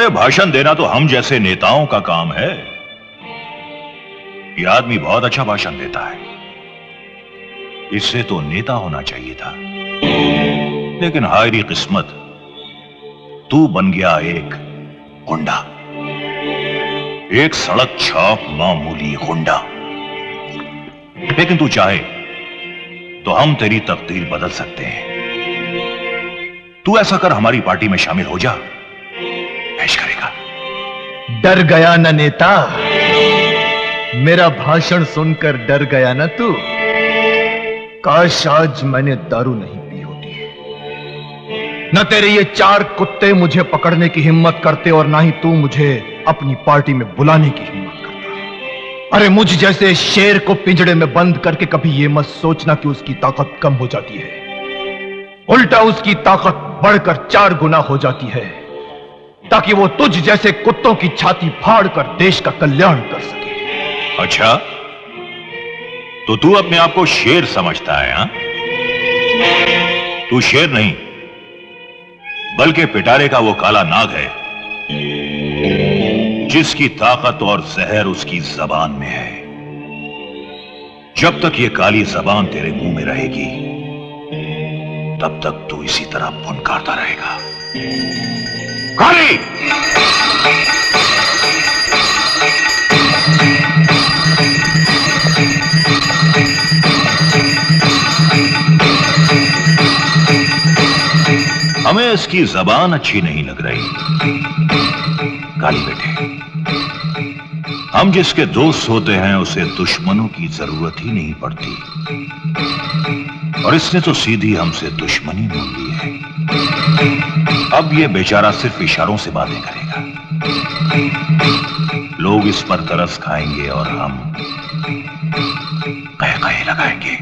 अरे भाषण देना तो हम जैसे नेताओं का काम है। यह आदमी बहुत अच्छा भाषण देता है, इससे तो नेता होना चाहिए था। लेकिन हायरी किस्मत, तू बन गया एक गुंडा, एक सड़क छाप मामूली गुंडा। लेकिन तू चाहे तो हम तेरी तकदीर बदल सकते हैं। तू ऐसा कर, हमारी पार्टी में शामिल हो जा, ऐश करेगा। डर गया ना नेता? मेरा भाषण सुनकर डर गया ना तू? काश आज मैंने दारू नहीं पी होती, न तेरे ये 4 कुत्ते मुझे पकड़ने की हिम्मत करते और ना ही तू मुझे अपनी पार्टी में बुलाने की हिम्मत करता। अरे मुझ जैसे शेर को पिंजड़े में बंद करके कभी ये मत सोचना कि उसकी ताकत कम हो जाती है, उल्टा उसकी ताकत बढ़कर 4 गुना हो जाती है, ताकि वो तुझ जैसे कुत्तों की छाती फाड़कर देश का कल्याण कर सके। अच्छा, तो तू अपने आप को शेर समझता है? हा? तू शेर नहीं, बल्कि पिटारे का वो काला नाग है, जिसकी ताकत और जहर उसकी जबान में है। जब तक ये काली जबान तेरे मुंह में रहेगी, तब तक तू इसी तरह फुनकारता रहेगा। काली! हमें इसकी जबान अच्छी नहीं लग रही। काली बेटे, हम जिसके दोस्त होते हैं उसे दुश्मनों की जरूरत ही नहीं पड़ती, और इसने तो सीधी हमसे दुश्मनी मोल ली है। अब ये बेचारा सिर्फ इशारों से बातें करेगा। लोग इस पर तरस खाएंगे और हम कह कहे लगाएंगे।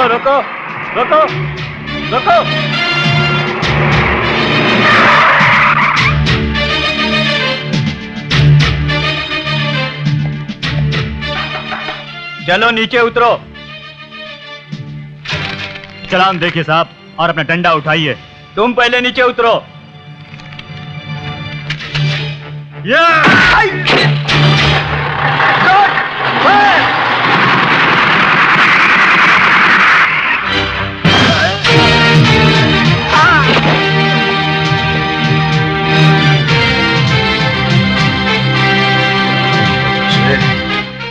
रोको रोको रोको। चलो नीचे उतरो। चलान देखिए साहब, और अपना डंडा उठाइए। तुम पहले नीचे उतरो।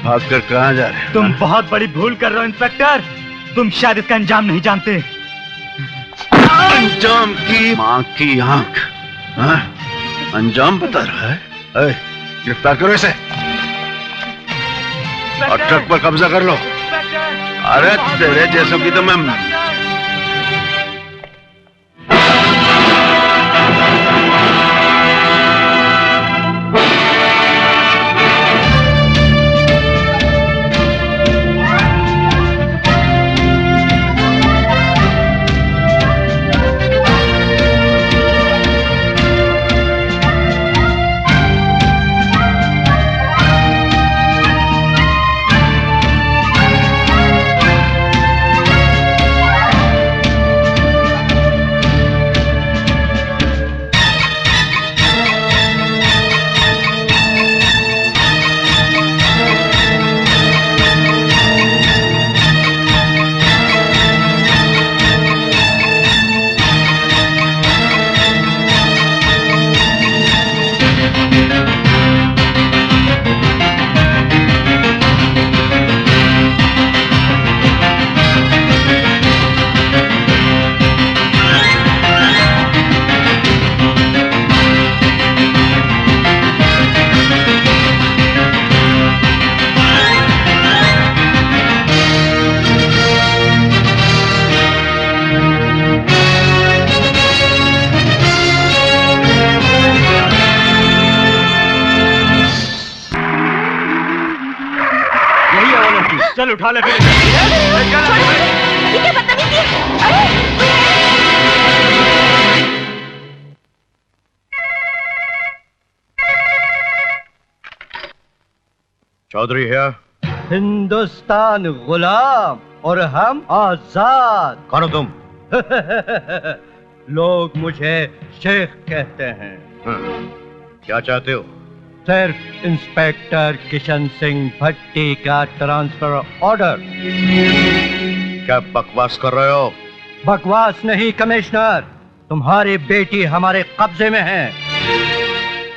भागकर कहां जा रहे हो? तुम बहुत बड़ी भूल कर रहे हो इंस्पेक्टर। तुम शायद इसका अंजाम नहीं जानते। अंजाम की मां की आंख। अंजाम बता रहा है? गिरफ्तार करो इसे और ट्रक पर कब्जा कर लो। अरे तेरे जैसों की तो मैं उठा ले फिर। ये क्या बदतमीजी है? अरे चौधरी है। हिंदुस्तान गुलाम और हम आजाद। कौन हो तुम? लोग मुझे शेख कहते हैं। क्या चाहते हो? सिर्फ इंस्पेक्टर किशन सिंह भट्टी का ट्रांसफर ऑर्डर। क्या बकवास कर रहे हो? बकवास नहीं कमिश्नर, तुम्हारी बेटी हमारे कब्जे में है।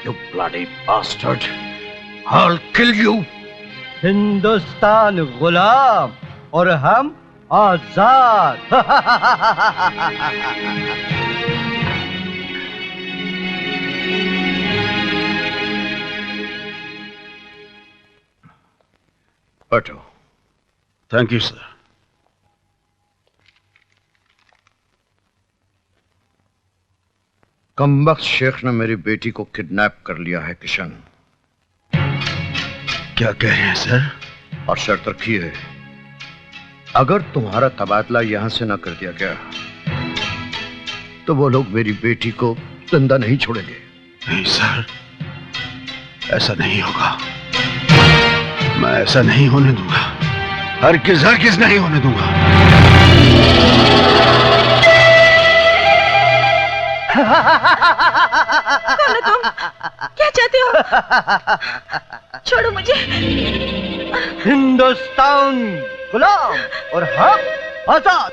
You bloody bastard! I'll kill you! Hindustan गुलाम और हम आजाद। बैठो। Thank you sir. कमबख्त शेख ने मेरी बेटी को किडनैप कर लिया है किशन। क्या कह रहे हैं सर? और शर्त रखी है, अगर तुम्हारा तबादला यहां से ना कर दिया गया तो वो लोग मेरी बेटी को जिंदा नहीं छोड़ेंगे। नहीं सर, ऐसा नहीं होगा। मैं ऐसा नहीं होने दूंगा। हरगिज नहीं होने दूंगा। कौन हो तुम? क्या चाहते हो? छोड़ो मुझे। हिंदुस्तान गुलाम और हम आजाद।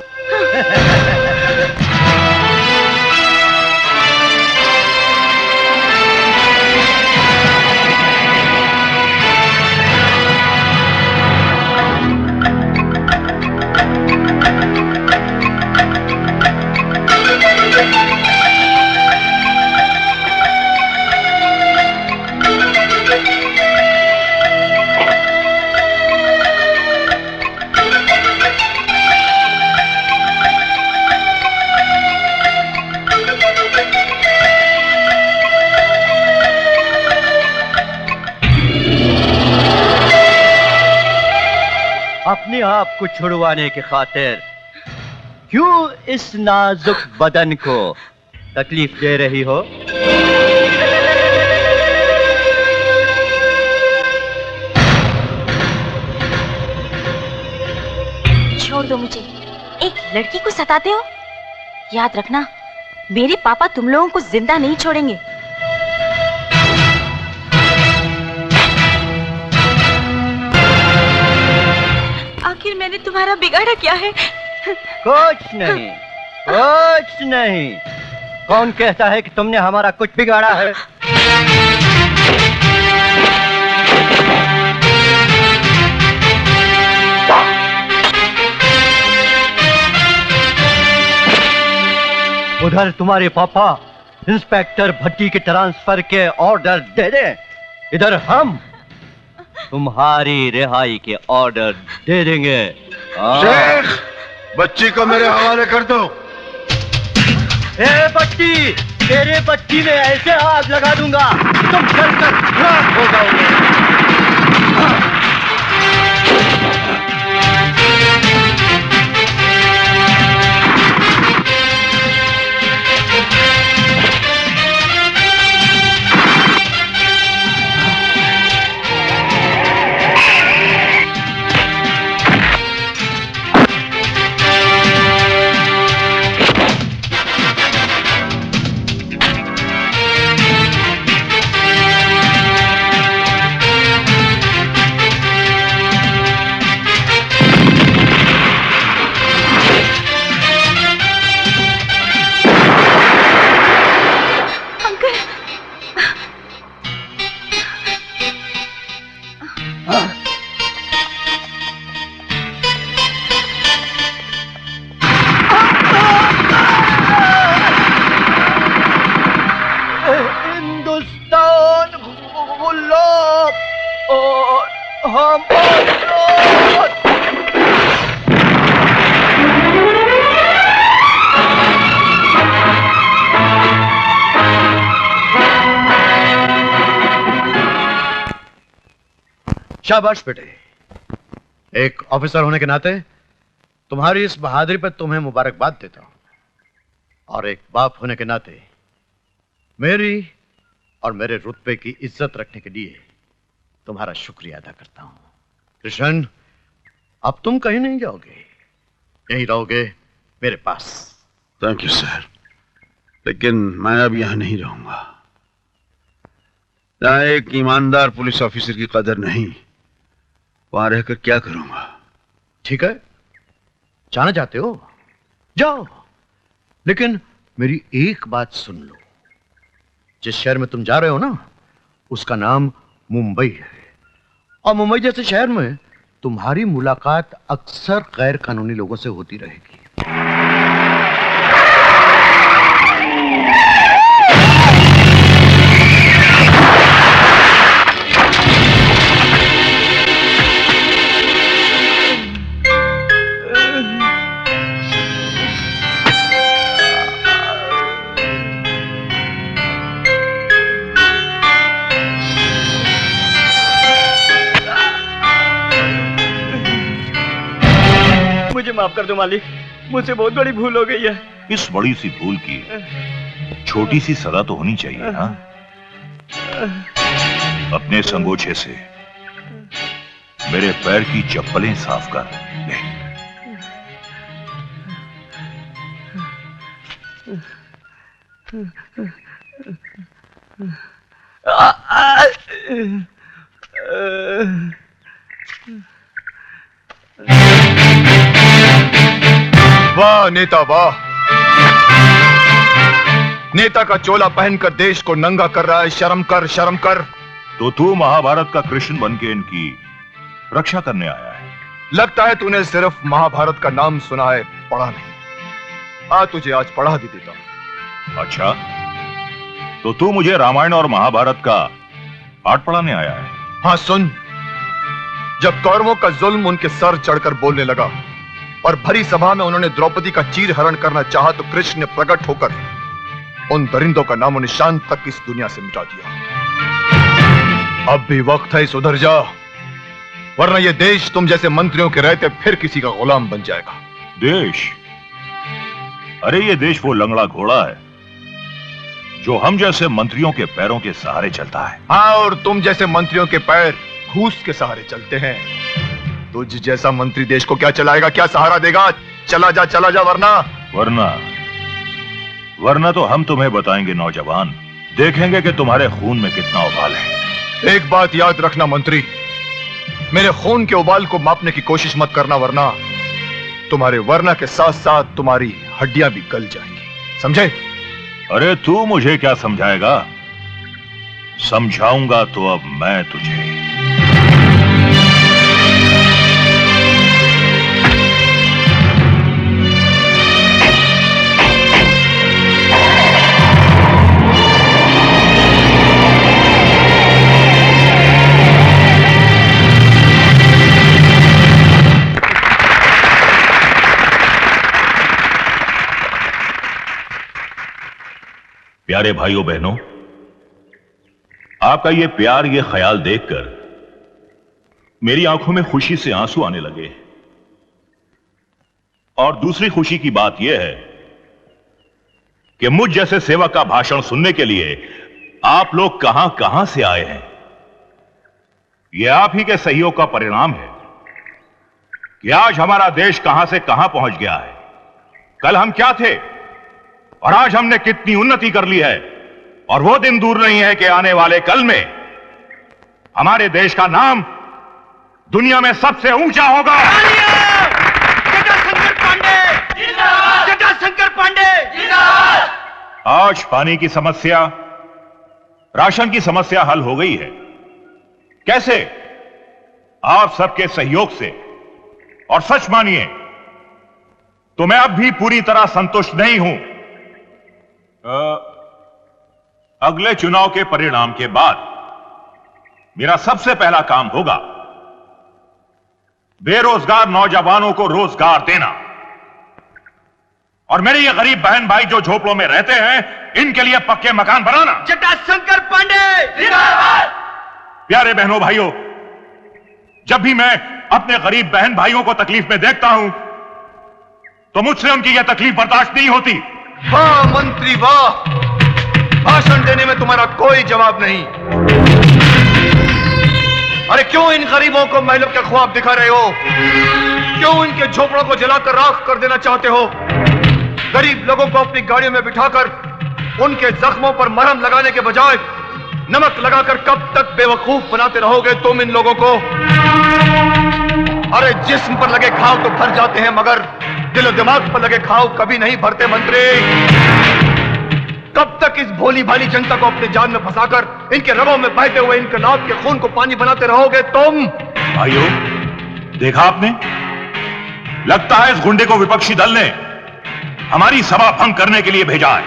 अपने आप को छुड़वाने की खातिर क्यों इस नाजुक बदन को तकलीफ दे रही हो? छोड़ दो मुझे। एक लड़की को सताते हो? याद रखना, मेरे पापा तुम लोगों को जिंदा नहीं छोड़ेंगे। आखिर मैंने तुम्हारा बिगाड़ा क्या है? कुछ नहीं, कुछ नहीं। कौन कहता है कि तुमने हमारा कुछ बिगाड़ा है? उधर तुम्हारे पापा इंस्पेक्टर भट्टी के ट्रांसफर के ऑर्डर दे दे, इधर हम तुम्हारी रिहाई के ऑर्डर दे देंगे। शेख, बच्ची को मेरे हवाले कर दो। ए भट्टी, तेरे बच्ची में ऐसे आग लगा दूंगा तुम जलकर राख हो जाओगे। शाबाश बेटे, एक ऑफिसर होने के नाते तुम्हारी इस बहादुरी पर तुम्हें मुबारकबाद देता हूं, और एक बाप होने के नाते मेरी और मेरे रुतबे की इज्जत रखने के लिए तुम्हारा शुक्रिया अदा करता हूं। कृष्ण, अब तुम कहीं नहीं जाओगे, यहीं रहोगे मेरे पास। थैंक यू सर, लेकिन मैं अब यहां नहीं रहूंगा। जहां एक ईमानदार पुलिस ऑफिसर की कदर नहीं, वहां रहकर क्या करूंगा? ठीक है, जाना चाहते हो जाओ, लेकिन मेरी एक बात सुन लो। जिस शहर में तुम जा रहे हो ना, उसका नाम मुंबई है, और मुंबई जैसे शहर में तुम्हारी मुलाकात अक्सर गैर कानूनी लोगों से होती रहेगी। मुझे माफ कर दो मालिक, मुझसे बहुत बड़ी भूल हो गई है। इस बड़ी सी भूल की छोटी सी सजा तो होनी चाहिए ना। अपने संगोछे से मेरे पैर की चप्पलें साफ कर ले। वाह नेता वाह, नेता का चोला पहनकर देश को नंगा कर रहा है। शर्म कर, शर्म कर। तो तू महाभारत का कृष्ण बन के इनकी रक्षा करने आया है। लगता है तूने सिर्फ महाभारत का नाम सुना है, पढ़ा नहीं। तुझे आज पढ़ा भी देता हूं। अच्छा, तो तू मुझे रामायण और महाभारत का पाठ पढ़ाने आया है? हाँ सुन, जब कौरवों का जुल्म उनके सर चढ़कर बोलने लगा और भरी सभा में उन्होंने द्रौपदी का चीर हरण करना चाहा, तो कृष्ण ने प्रकट होकर उन दरिंदों का नामो निशान तक इस दुनिया से मिटा दिया। अब भी वक्त है, सुधर जा, वरना यह देश तुम जैसे मंत्रियों के रहते फिर किसी का गुलाम बन जाएगा। देश? अरे ये देश वो लंगड़ा घोड़ा है जो हम जैसे मंत्रियों के पैरों के सहारे चलता है। हाँ, और तुम जैसे मंत्रियों के पैर घूस के सहारे चलते हैं। तुझ जैसा मंत्री देश को क्या चलाएगा, क्या सहारा देगा? चला जा वरना तो हम तुम्हें बताएंगे नौजवान, देखेंगे कि तुम्हारे खून में कितना उबाल है। एक बात याद रखना मंत्री, मेरे खून के उबाल को मापने की कोशिश मत करना, वरना तुम्हारे वरना के साथ साथ तुम्हारी हड्डियां भी गल जाएंगी, समझे? अरे तू मुझे क्या समझाएगा? समझाऊंगा तो अब मैं तुझे। प्यारे भाइयों बहनों, आपका ये प्यार, ये ख्याल देखकर मेरी आंखों में खुशी से आंसू आने लगे। और दूसरी खुशी की बात यह है कि मुझ जैसे सेवक का भाषण सुनने के लिए आप लोग कहां कहां से आए हैं। यह आप ही के सहयोग का परिणाम है कि आज हमारा देश कहां से कहां पहुंच गया है। कल हम क्या थे और आज हमने कितनी उन्नति कर ली है, और वो दिन दूर नहीं है कि आने वाले कल में हमारे देश का नाम दुनिया में सबसे ऊंचा होगा। जटाशंकर पांडे जिंदाबाद! जटाशंकर पांडे जिंदाबाद! आज पानी की समस्या, राशन की समस्या हल हो गई है। कैसे? आप सबके सहयोग से। और सच मानिए तो मैं अब भी पूरी तरह संतुष्ट नहीं हूं। अगले चुनाव के परिणाम के बाद मेरा सबसे पहला काम होगा बेरोजगार नौजवानों को रोजगार देना, और मेरे ये गरीब बहन भाई जो झोपड़ों में रहते हैं, इनके लिए पक्के मकान बनाना। जटाशंकर पांडे जिंदाबाद! प्यारे बहनों भाइयों, जब भी मैं अपने गरीब बहन भाइयों को तकलीफ में देखता हूं तो मुझसे उनकी यह तकलीफ बर्दाश्त नहीं होती। वाह मंत्री वाह, भाषण देने में तुम्हारा कोई जवाब नहीं। अरे क्यों इन गरीबों को महलों के ख्वाब दिखा रहे हो? क्यों इनके झोपड़ों को जलाकर राख कर देना चाहते हो? गरीब लोगों को अपनी गाड़ियों में बिठाकर उनके जख्मों पर मरहम लगाने के बजाय नमक लगाकर कब तक बेवकूफ बनाते रहोगे तुम इन लोगों को? अरे जिस्म पर लगे घाव तो भर जाते हैं मगर दिल और दिमाग पर लगे घाव कभी नहीं भरते मंत्री। कब तक इस भोली भाली जनता को अपने जाल में फंसाकर इनके रगों में बहते हुए इनके नाक के खून को पानी बनाते रहोगे तुम? भाइयों, देखा आपने, लगता है इस गुंडे को विपक्षी दल ने हमारी सभा भंग करने के लिए भेजा है।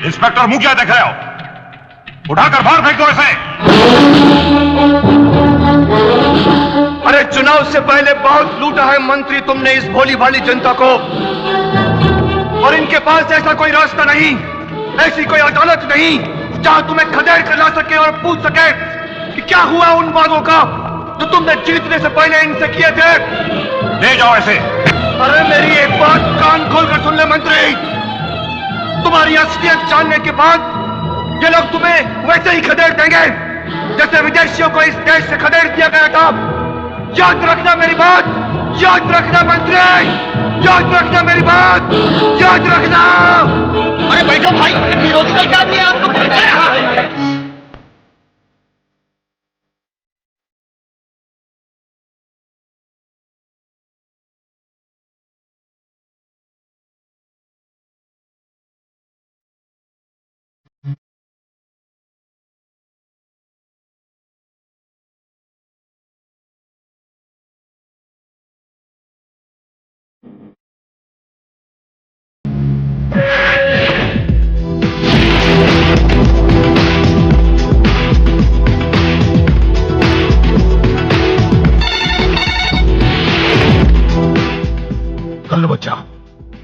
इंस्पेक्टर मुंह क्या देख रहे हो? उठाकर बाहर फेंक दो इसे। अरे चुनाव से पहले बहुत लूटा है मंत्री तुमने इस भोली भाली जनता को, और इनके पास ऐसा कोई रास्ता नहीं, ऐसी कोई अदालत नहीं जहां तुम्हें खदेड़ कर ला सके और पूछ सके कि क्या हुआ उन वादों का जो तुमने जीतने से पहले इनसे किए थे। ले जाओ ऐसे। अरे मेरी एक बात कान खोलकर सुन ले मंत्री, तुम्हारी असलियत जानने के बाद ये लोग तुम्हें वैसे ही खदेड़ देंगे जैसे विदेशियों को इस देश से खदेड़ दिया गया था। याद रखना मेरी बात, याद रखना मंत्री, याद रखना मेरी बात, याद रखना। अरे बैठो भाई, विरोधी दल का आदमी आपको पकड़ रहा है।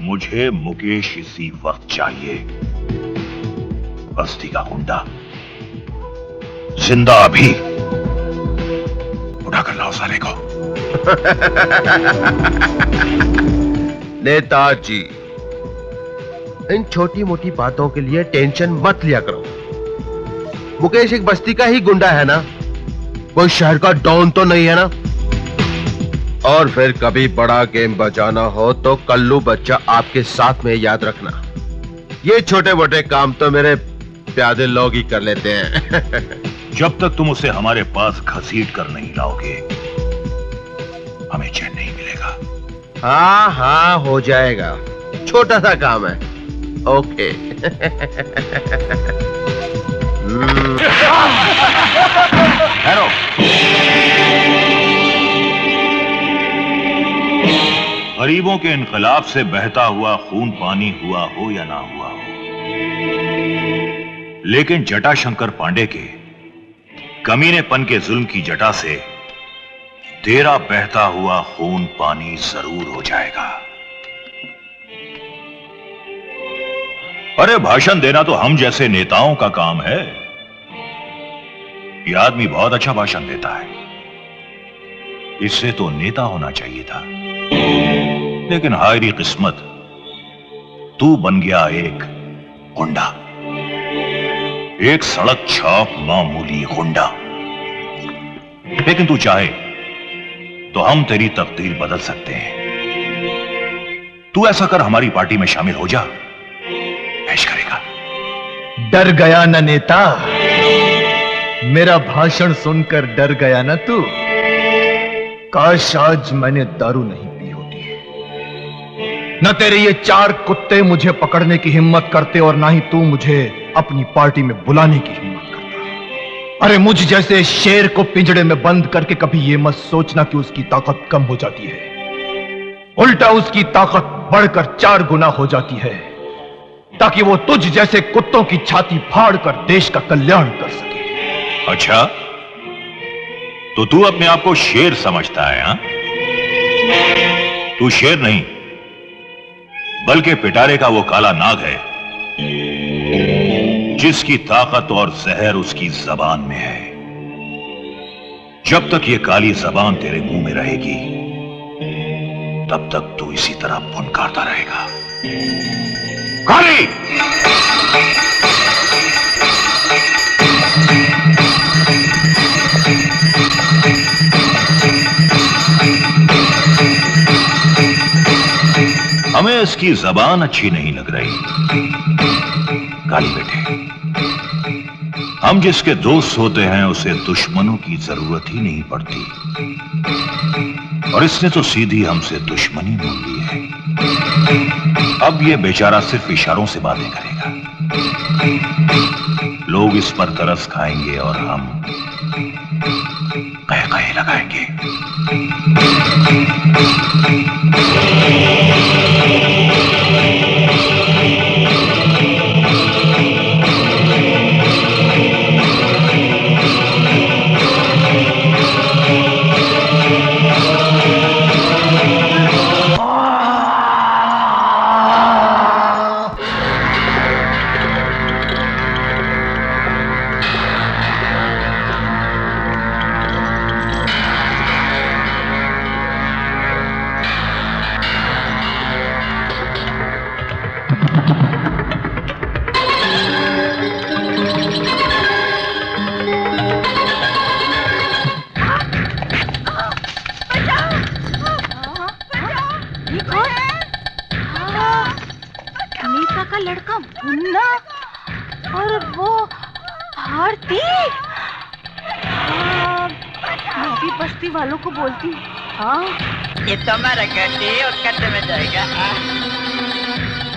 मुझे मुकेश इसी वक्त चाहिए। बस्ती का गुंडा जिंदा अभी, उठाकर लाओ साले को। नेताजी, इन छोटी मोटी बातों के लिए टेंशन मत लिया करो। मुकेश एक बस्ती का ही गुंडा है ना, कोई शहर का डॉन तो नहीं है ना। और फिर कभी बड़ा गेम बजाना हो तो कल्लू बच्चा आपके साथ में, याद रखना। ये छोटे मोटे काम तो मेरे प्यादे लोग ही कर लेते हैं। जब तक तुम उसे हमारे पास घसीट कर नहीं लाओगे हमें चैन नहीं मिलेगा। हाँ हाँ हो जाएगा, छोटा सा काम है। ओके। हेलो, गरीबों के इनकलाब से बहता हुआ खून पानी हुआ हो या ना हुआ हो, लेकिन जटाशंकर पांडे के कमीनेपन के जुल्म की जटा से तेरा बहता हुआ खून पानी जरूर हो जाएगा। अरे भाषण देना तो हम जैसे नेताओं का काम है। यह आदमी बहुत अच्छा भाषण देता है, इससे तो नेता होना चाहिए था, लेकिन हायरी किस्मत, तू बन गया एक गुंडा, एक सड़क छाप मामूली गुंडा। लेकिन तू चाहे तो हम तेरी तकदीर बदल सकते हैं। तू ऐसा कर, हमारी पार्टी में शामिल हो जा, पेश करेगा। डर गया ना नेता, मेरा भाषण सुनकर डर गया ना तू? काश आज मैंने दारू नहीं पी होती, न तेरे ये चार कुत्ते मुझे पकड़ने की हिम्मत करते और ना ही तू मुझे अपनी पार्टी में बुलाने की हिम्मत करता। अरे मुझ जैसे शेर को पिंजड़े में बंद करके कभी ये मत सोचना कि उसकी ताकत कम हो जाती है, उल्टा उसकी ताकत बढ़कर 4 गुना हो जाती है, ताकि वो तुझ जैसे कुत्तों की छाती फाड़कर देश का कल्याण कर सके। अच्छा, तो तू अपने आप को शेर समझता है? हा? तू शेर नहीं बल्कि पिटारे का वो काला नाग है जिसकी ताकत और जहर उसकी जबान में है। जब तक ये काली जबान तेरे मुंह में रहेगी तब तक तू इसी तरह फुनकारता रहेगा। काली! हमें इसकी जबान अच्छी नहीं लग रही। काली बेटे, हम जिसके दोस्त होते हैं उसे दुश्मनों की जरूरत ही नहीं पड़ती, और इसने तो सीधी हमसे दुश्मनी मोल ली है। अब ये बेचारा सिर्फ इशारों से बातें करेगा। लोग इस पर तरस खाएंगे और हम कहे कहे लगाएंगे। नीता का लड़का मुन्ना और वो भारती। मैं भी बस्ती वालों को बोलती हूँ। हाँ, ये तो हमारा गड्ढे और कट्टे में जाएगा।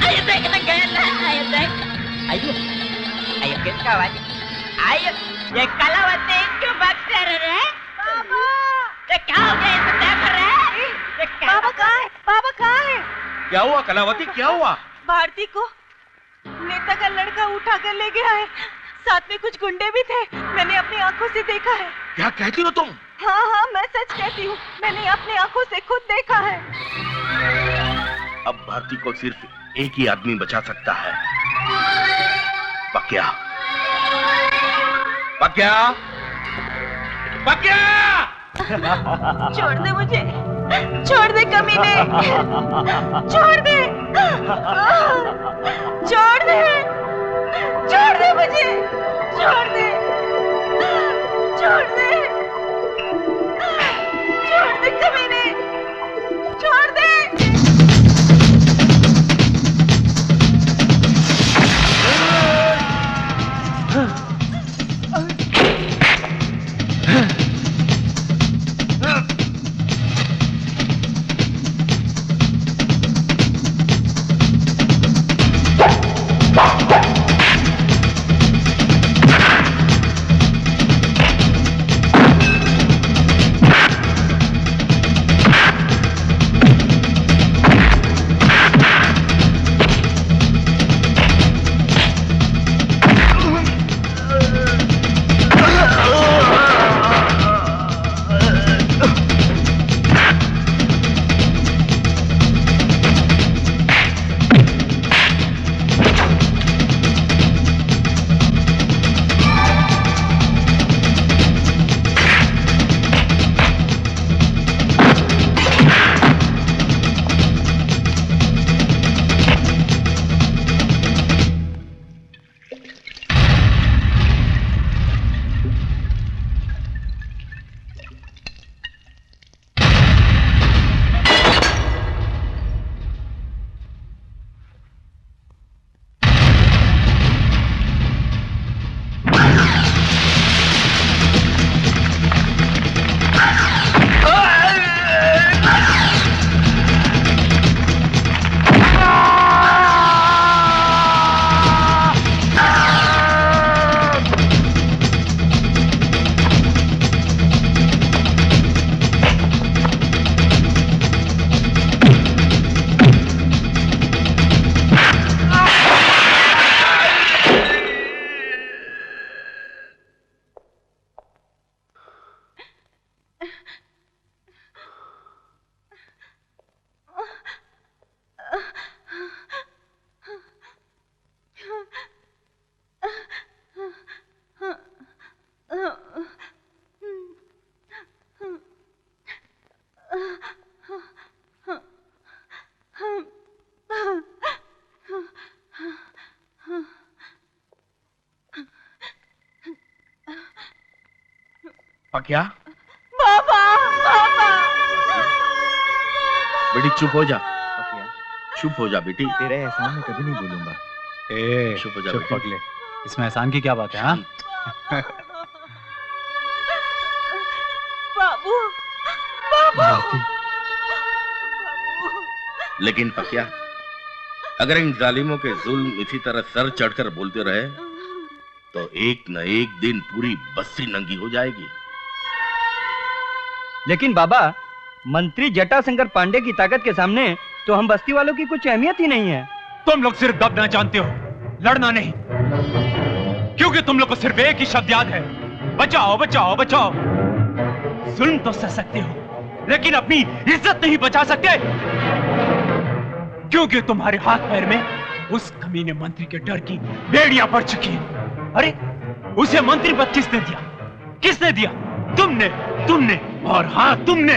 आइए देख ना गया ना, आइए देख, आइए, आइए किसका आवाज? आइए, ये कलावती क्यों भाग रहे हैं? बाबा, ये क्या हो गया? इसे देख रहे हैं? बाबा कहाँ है? बाबा कहाँ है? क्या हुआ कलावती, क्या हुआ? भारती को नेता का लड़का उठा कर ले गया है। साथ में कुछ गुंडे भी थे। मैंने अपनी आंखों से देखा है। क्या कहती हो तुम? हाँ हाँ, मैं सच कहती हूँ। मैंने अपनी आंखों से खुद देखा है। अब भारती को सिर्फ एक ही आदमी बचा सकता है, पक्या। पक्या, पक्या! छोड़ दे मुझे, छोड़ दे कमीने, छोड़ दे, छोड़ दे, छोड़ दे मुझे, छोड़ दे, छोड़ दे, छोड़ दे कमीने, छोड़ दे। पकिया पापा पापा बेटी चुप हो जा। चुप हो जा बेटी। तेरे एहसान में कभी नहीं भूलूंगा। चुप हो जा चुप बेटी। पगले, इसमें एहसान की क्या बात है? हाँ, बाबू बाबू लेकिन पकिया, अगर इन जालिमों के जुल्म इसी तरह सर चढ़कर बोलते रहे तो एक न एक दिन पूरी बस्ती नंगी हो जाएगी। लेकिन बाबा, मंत्री जटाशंकर पांडे की ताकत के सामने तो हम बस्ती वालों की कुछ अहमियत ही नहीं है। तुम लोग सिर्फ दबना जानते हो, लड़ना नहीं। क्योंकि तुम लोग को सिर्फ एक ही शब्द याद है, बचाओ बचाओ बचाओ। जुल्म तो सह सकते हो, लेकिन अपनी इज्जत नहीं बचा सकते, क्योंकि तुम्हारे हाथ पैर में उस कमीने मंत्री के डर की बेड़ियां पड़ चुकी हैं। अरे उसे मंत्री पद किसने दिया? किसने दिया? तुमने तुमने और हाँ तुमने।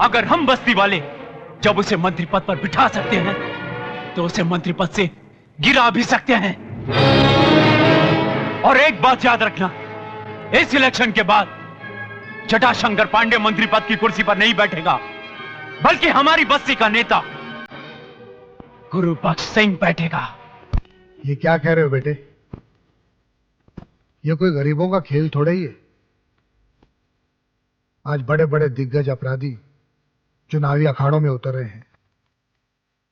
अगर हम बस्ती वाले जब उसे मंत्री पद पर बिठा सकते हैं तो उसे मंत्री पद से गिरा भी सकते हैं। और एक बात याद रखना, इस इलेक्शन के बाद जटाशंकर पांडे मंत्री पद की कुर्सी पर नहीं बैठेगा, बल्कि हमारी बस्ती का नेता गुरुबख्श सिंह बैठेगा। ये क्या कह रहे हो बेटे? ये कोई गरीबों का खेल थोड़ा ही है। आज बड़े बड़े दिग्गज अपराधी चुनावी अखाड़ों में उतर रहे हैं,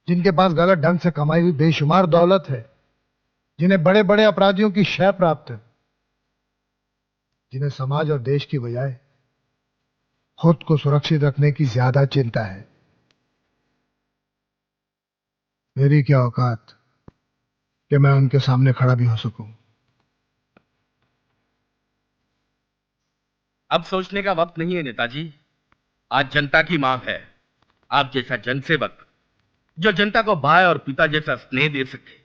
जिनके पास गलत ढंग से कमाई हुई बेशुमार दौलत है, जिन्हें बड़े बड़े अपराधियों की शय प्राप्त है, जिन्हें समाज और देश की बजाय खुद को सुरक्षित रखने की ज्यादा चिंता है। मेरी क्या औकात कि मैं उनके सामने खड़ा भी हो सकूं। अब सोचने का वक्त नहीं है नेताजी। आज जनता की मांग है, आप जैसा जनसेवक जो जनता को भाई और पिता जैसा स्नेह दे सके,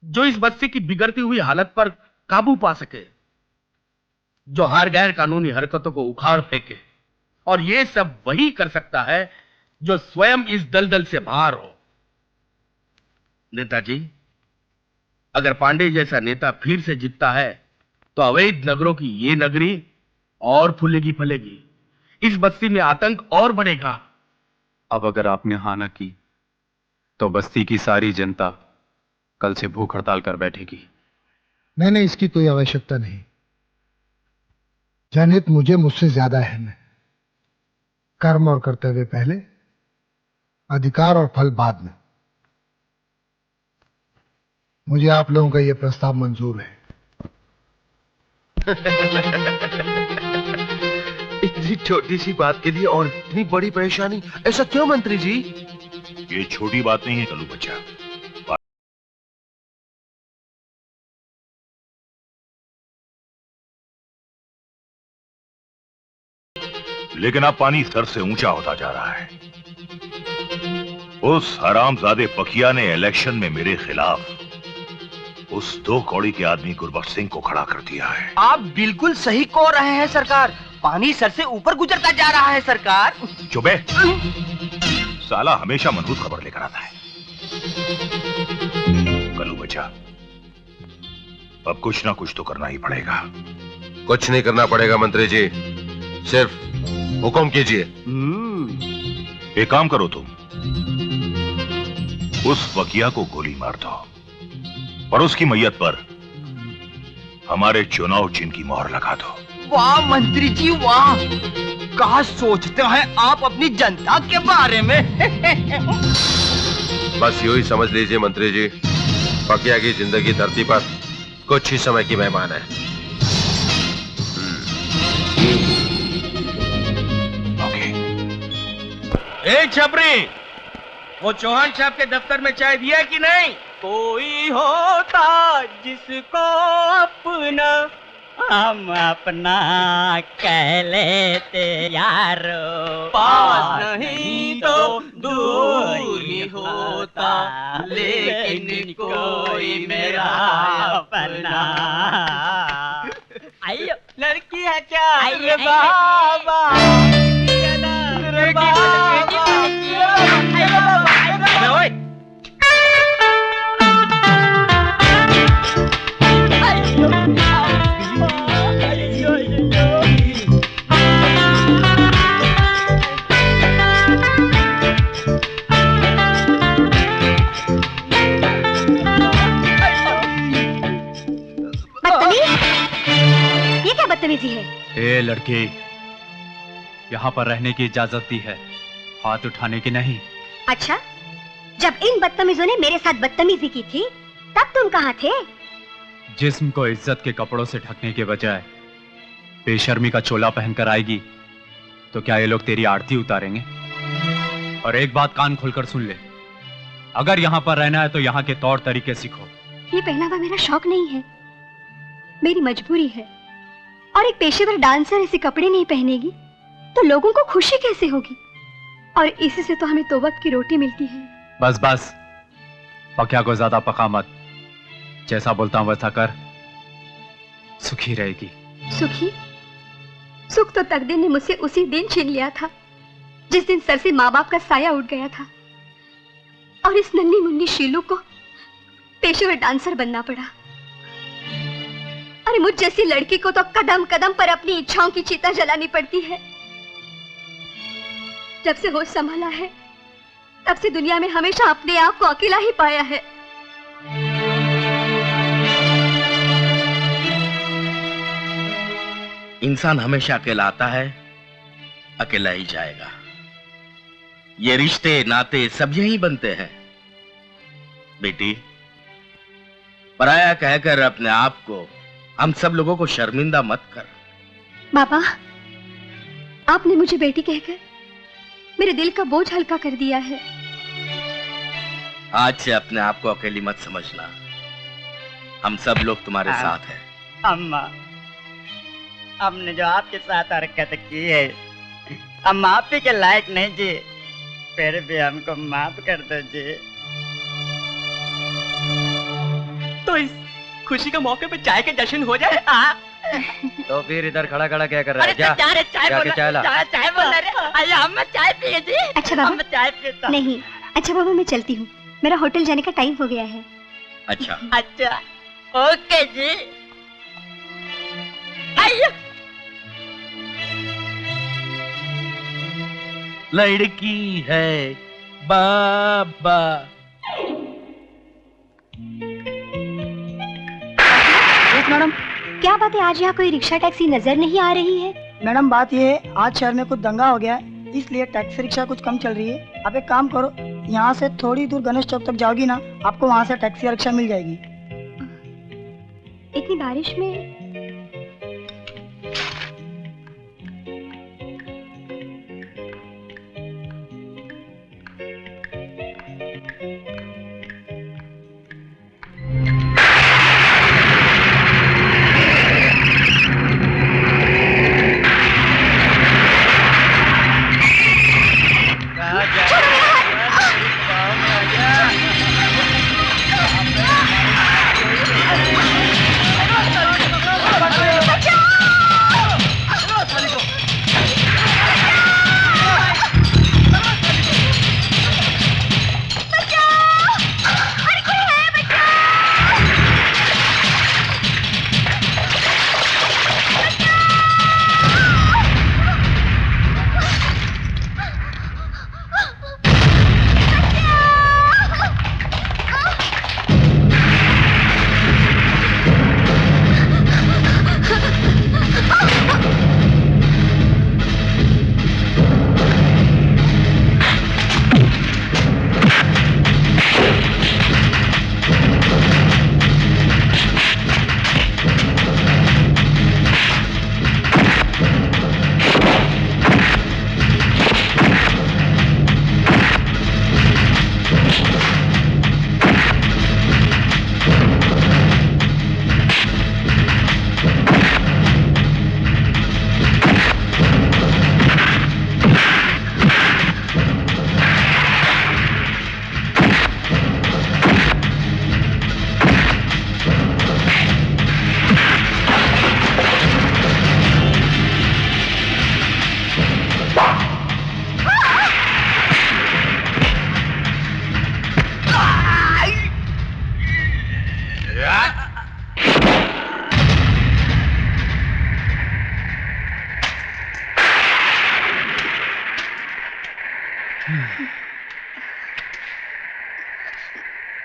जो इस बस्ती की बिगड़ती हुई हालत पर काबू पा सके, जो हर गैर कानूनी हरकतों को उखाड़ फेंके। और ये सब वही कर सकता है जो स्वयं इस दलदल से बाहर हो। नेताजी, अगर पांडे जैसा नेता फिर से जीतता है तो अवैध नगरों की ये नगरी और फूलेगी फलेगी, इस बस्ती में आतंक और बढ़ेगा। अब अगर आपने हाँ न की तो बस्ती की सारी जनता कल से भूख हड़ताल कर बैठेगी। नहीं, इसकी कोई आवश्यकता नहीं। जनहित मुझसे ज्यादा अहम है। कर्म और कर्तव्य पहले, अधिकार और फल बाद में। मुझे आप लोगों का यह प्रस्ताव मंजूर है। इतनी छोटी सी बात के लिए और इतनी बड़ी परेशानी, ऐसा क्यों मंत्री जी? ये छोटी बात नहीं है कल्लू बच्चा। लेकिन अब पानी सर से ऊंचा होता जा रहा है। उस हरामजादे पकिया ने इलेक्शन में मेरे खिलाफ उस 2 कौड़ी के आदमी गुरबख्श सिंह को खड़ा कर दिया है। आप बिल्कुल सही कह रहे हैं सरकार। पानी सर से ऊपर गुजरता जा रहा है सरकार। चुप है। साला हमेशा मनहूस खबर लेकर आता है। कल्लू बच्चा, अब कुछ ना कुछ तो करना ही पड़ेगा। कुछ नहीं करना पड़ेगा मंत्री जी, सिर्फ हुक्म कीजिए। एक काम करो तुम, उस वकिया को गोली मार दो और उसकी मैयत पर हमारे चुनाव चिन्ह की मोहर लगा दो। वाह मंत्री जी वाह, कहा सोचते हैं आप अपनी जनता के बारे में। बस यूं ही समझ लीजिए मंत्री जी, पकिया की जिंदगी धरती पर कुछ ही समय की मेहमान है। ए छपरी, वो चौहान साहब के दफ्तर में चाय दिया कि नहीं? कोई होता जिसको अपना हम अपना कह लेते यारो, पास नहीं तो दूर ही होता, लेकिन कोई मेरा अपना। आइयो, लड़की है क्या? अरे बाबा, अरे बाबा, अरे ओए, ए लड़के, यहां पर रहने की इजाजत दी है, हाथ उठाने की नहीं। अच्छा, जब इन बदतमीजों ने मेरे साथ बदतमीजी की थी तब तुम कहाँ थे? जिस्म को इज्जत के कपड़ों से ढकने के बजाय बेशर्मी का चोला पहनकर आएगी तो क्या ये लोग तेरी आरती उतारेंगे? और एक बात कान खोलकर सुन ले, अगर यहां पर रहना है तो यहां के तौर तरीके सीखो। ये पहनावा मेरा शौक नहीं है, मेरी मजबूरी है। और एक पेशेवर डांसर ऐसे कपड़े नहीं पहनेगी तो लोगों को खुशी कैसे होगी? और इसी से तो हमें दो वक्त की रोटी मिलती है। बस बस, पक्या को ज्यादा पका मत, जैसा बोलता हूं वैसा कर, सुखी रहेगी। सुखी? सुख तो तकदीर ने मुझसे उसी दिन छीन लिया था जिस दिन सर से माँ बाप का साया उठ गया था और इस नन्ही मुन्नी शीलू को पेशेवर डांसर बनना पड़ा। अरे मुझ जैसी लड़की को तो कदम कदम पर अपनी इच्छाओं की चिता जलानी पड़ती है। जब से होश संभाला है तब से दुनिया में हमेशा अपने आप को अकेला ही पाया है। इंसान हमेशा अकेला आता है, अकेला ही जाएगा। ये रिश्ते नाते सब यही बनते हैं। बेटी, पराया कहकर अपने आप को, हम सब लोगों को शर्मिंदा मत कर। बाबा, आपने मुझे बेटी कहकर मेरे दिल का बोझ हल्का कर दिया है। आज से अपने आप को अकेली मत समझना, हम सब लोग तुम्हारे साथ हैं। अम्मा, हमने जो आपके साथ हरकत की है हम माफी के लायक नहीं जी, फिर भी हमको माफ कर दो जी। तो इस खुशी के मौके पे चाय के जश्न हो जाए। तो फिर इधर खड़ा खड़ा क्या कर रहा है? अरे चाय जाके चाय ला। चाय बोल रहे, आइए हम चाय पिए जी। अच्छा बाबा, हम चाय पीता नहीं। अच्छा बाबा, मैं चलती हूँ, मेरा होटल जाने का टाइम हो गया है। अच्छा अच्छा, ओके जी। आइए। लड़की है बाबा। मैडम, क्या बात है, आज यहाँ कोई रिक्शा टैक्सी नजर नहीं आ रही है? मैडम, बात ये है आज शहर में कुछ दंगा हो गया है, इसलिए टैक्सी रिक्शा कुछ कम चल रही है। आप एक काम करो, यहाँ से थोड़ी दूर गणेश चौक तक जाओगी ना, आपको वहाँ से टैक्सी या रिक्शा मिल जाएगी। इतनी बारिश में?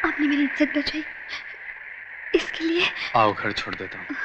आपने मेरी इज्जत बचाई, इसके लिए। आओ घर छोड़ देता हूँ।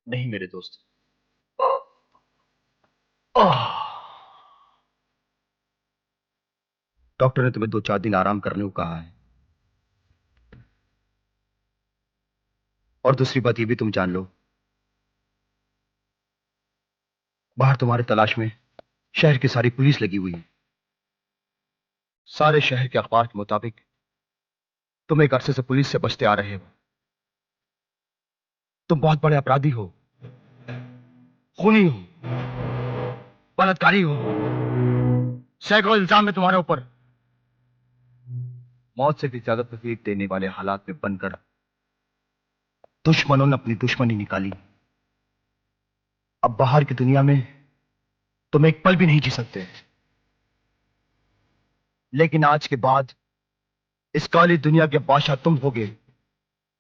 नहीं मेरे दोस्त। डॉक्टर ने तुम्हें 2-4 दिन आराम करने को कहा है। और दूसरी बात ये भी तुम जान लो, बाहर तुम्हारे तलाश में शहर की सारी पुलिस लगी हुई है। सारे शहर के अखबार के मुताबिक तुम एक अरसे से पुलिस से बचते आ रहे हो। तुम बहुत बड़े अपराधी हो, खूनी हो, बलात्कारी हो। सैकड़ों इल्जाम है तुम्हारे ऊपर। मौत से भी ज्यादा तकलीफ देने वाले हालात में बनकर दुश्मनों ने अपनी दुश्मनी निकाली। अब बाहर की दुनिया में तुम एक पल भी नहीं जी सकते। लेकिन आज के बाद इस काली दुनिया के बादशाह तुम होगे।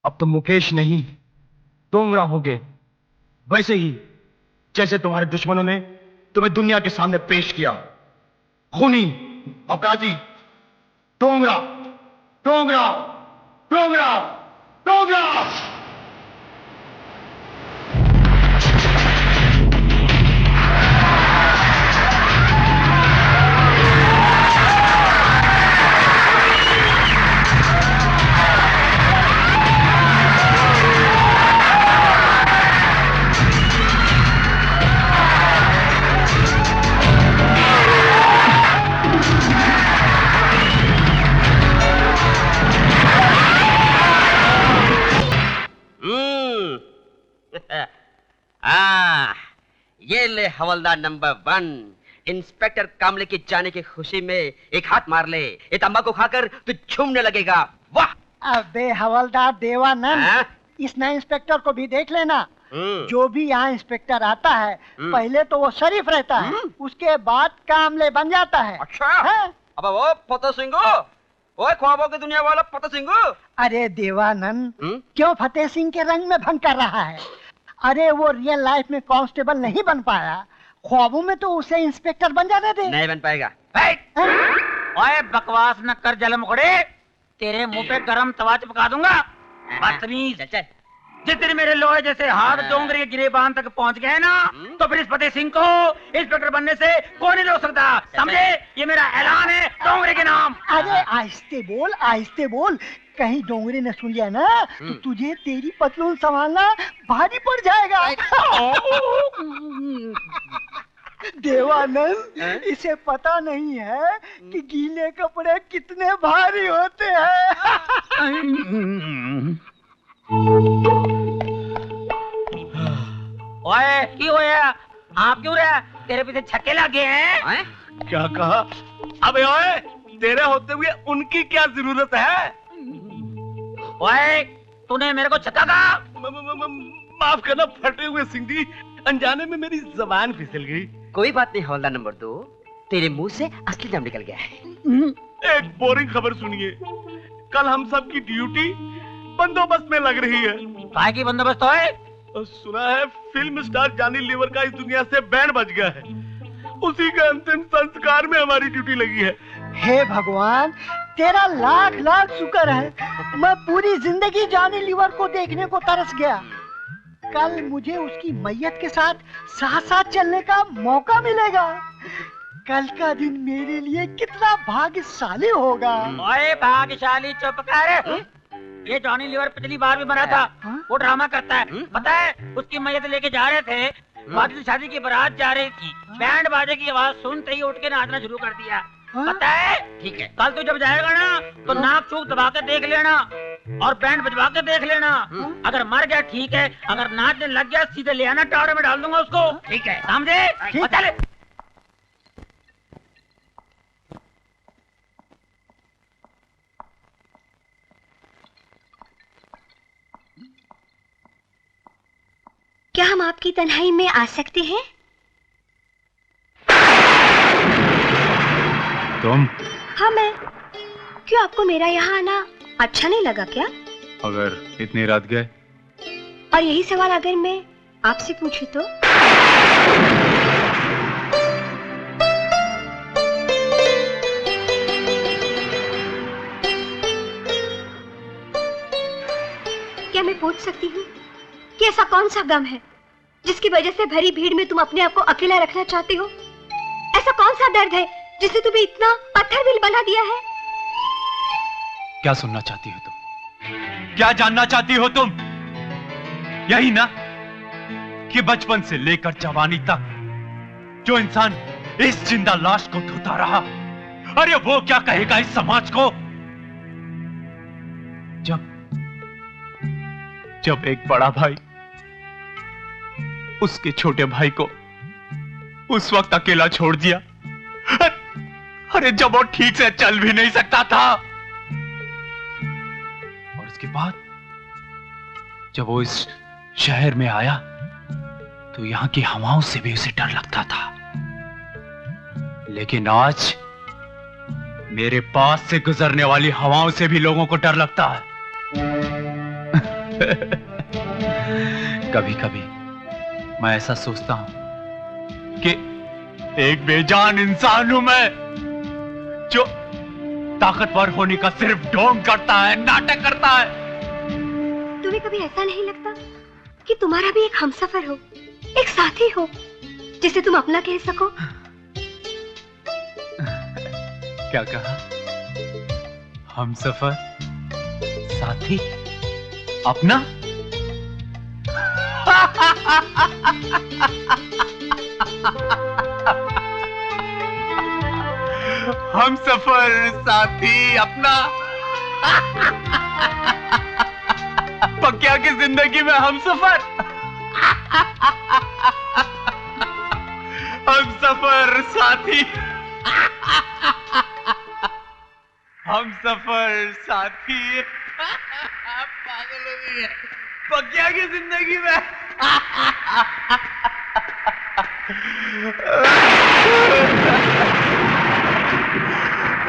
अब तुम मुकेश नहीं, डोंगरा होगे। वैसे ही जैसे तुम्हारे दुश्मनों ने तुम्हें दुनिया के सामने पेश किया। खूनी, अपराधी, डोंगरा, डोंगरा, डोंगरा, डोंगरा। ये ले हवलदार नंबर 1। इंस्पेक्टर कामले के जाने की खुशी में एक हाथ मार ले। ये तंबाकू खाकर तू झूमने लगेगा। वाह! अबे हवलदार देवानंद, इस नए इंस्पेक्टर को भी देख लेना। जो भी यहाँ इंस्पेक्टर आता है पहले तो वो शरीफ रहता है, उसके बाद कामले बन जाता है। अच्छा? अब वो फतेह सिंह, वो ख्वाबों की दुनिया वाला फतेह सिंह। अरे देवानंद, क्यों फतेह सिंह के रंग में भंग कर रहा है? अरे वो रियल लाइफ में कांस्टेबल नहीं बन पाया, ख्वाबों में तो उसे इंस्पेक्टर बन जाने दे। नहीं बन पाएगा। ओए बकवास न कर जल मुखड़े, तेरे मुंह पे गरम तवा चिपका दूंगा। बदतमीज। जितने मेरे लोहे जैसे हाथ डोंगरे के गिरेबान तक पहुंच गए ना, तो फिर इस फतेह सिंह को इंस्पेक्टर बनने से कोई नहीं रोक सकता। समझे? ये मेरा ऐलान है डोंगरे के नाम। अरे आहिस्ते बोल, आहिस्ते बोल। कहीं डोंगरे ने सुन लिया ना तो तुझे तेरी पतलून संभालना भारी पड़ जाएगा। देवानंद, इसे पता नहीं है कि गीले कपड़े कितने भारी होते हैं। ओए की होया? आप क्यों रहा? तेरे पीछे छक्के लगे हैं? क्या कहा? अबे ओए, तेरे होते हुए उनकी क्या जरूरत है? ओए, तूने मेरे को छक्का कहा? माफ करना फटे हुए सिंह जी, अनजाने में मेरी जबान फिसल गई। कोई बात नहीं हवलदार नंबर 2, तेरे मुंह से असली नाम निकल गया है। एक बोरिंग खबर सुनिए। कल हम सब की ड्यूटी बंदोबस्त में लग रही है। काय की बंदोबस्त है? सुना है फिल्म स्टार जॉनी लीवर का इस दुनिया से बैंड बज गया है। उसी के अंतिम संस्कार में हमारी ड्यूटी लगी है। हे भगवान, तेरा लाख लाख शुक्र है। मैं पूरी जिंदगी जॉनी लीवर को देखने को तरस गया। कल मुझे उसकी मैयत के साथ साथ साथ चलने का मौका मिलेगा। कल का दिन मेरे लिए कितना भाग्यशाली होगा। ओए भाग्यशाली चुप कर। ये जॉनी लीवर पिछली बार भी मरा था। वो ड्रामा करता है, पता है? उसकी मैयत लेके जा रहे थे, बाकी तो शादी की बारात जा रही थी। बैंड बाजे की आवाज सुनते ही उठ के नाचना शुरू कर दिया। पता है? ठीक है, कल तू जब जाएगा ना तो नाक चूक दबा के देख लेना और बैंड बजवा के देख लेना। अगर मर गया ठीक है, अगर नाचने लग गया सीधे ले आना, टावरे में डाल दूंगा उसको। ठीक है, समझे? चल। क्या हम आपकी तन्हाई में आ सकते हैं? तुम? हाँ मैं। क्यों, आपको मेरा यहाँ आना अच्छा नहीं लगा क्या? अगर इतनी रात गए? और यही सवाल अगर मैं आपसे पूछूं तो? क्या मैं पूछ सकती हूँ कि ऐसा कौन सा गम है जिसकी वजह से भरी भीड़ में तुम अपने आप को अकेला रखना चाहते हो? ऐसा कौन सा दर्द है जिसने तुम्हें इतना पत्थर दिल बना दिया है? क्या सुनना चाहती हो तुम? क्या जानना चाहती हो तुम? यही ना कि बचपन से लेकर जवानी तक जो इंसान इस जिंदा लाश को धोता रहा, अरे वो क्या कहेगा इस समाज को जब एक बड़ा भाई उसके छोटे भाई को उस वक्त अकेला छोड़ दिया, अरे जब वो ठीक से चल भी नहीं सकता था, और उसके बाद जब वो इस शहर में आया तो यहां की हवाओं से भी उसे डर लगता था। लेकिन आज मेरे पास से गुजरने वाली हवाओं से भी लोगों को डर लगता है। कभी कभी मैं ऐसा सोचता हूं कि एक बेजान इंसान हूं मैं, जो ताकतवर होने का सिर्फ ढोंग करता है, नाटक करता है। तुम्हें कभी ऐसा नहीं लगता कि तुम्हारा भी एक हमसफर हो, एक साथी हो जिसे तुम अपना कह सको? क्या कहा? हमसफर, साथी, अपना? हमसफर, साथी, अपना? पक्या की जिंदगी में हमसफर? हमसफर, साथी, हमसफर, साथी, पागल हो गई है पक्या की जिंदगी में।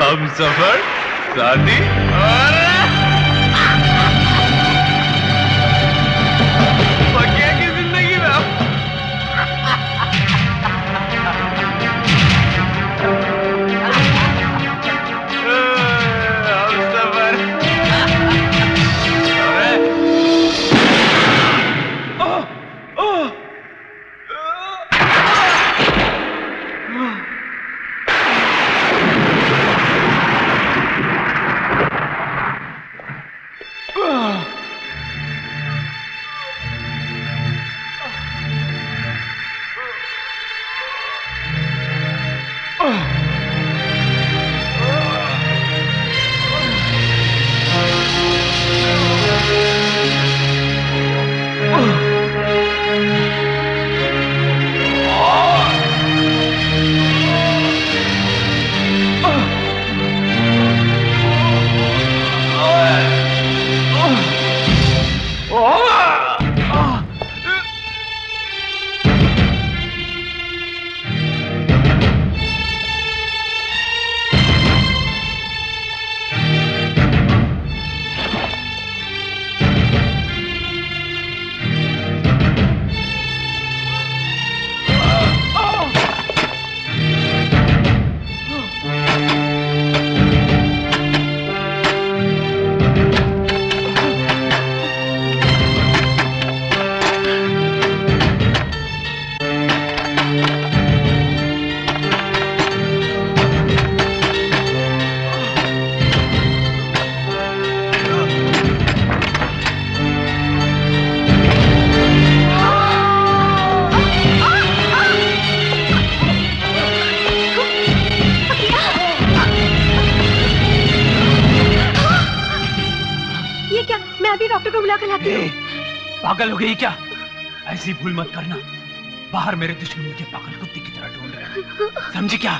हमसफर, साथी और पक्या की जिंदगी में। पागल हो गई क्या? ऐसी भूल मत करना, बाहर मेरे दुश्मन मुझे पागल कुत्ते की तरह ढूंढ रहे हैं, समझी क्या?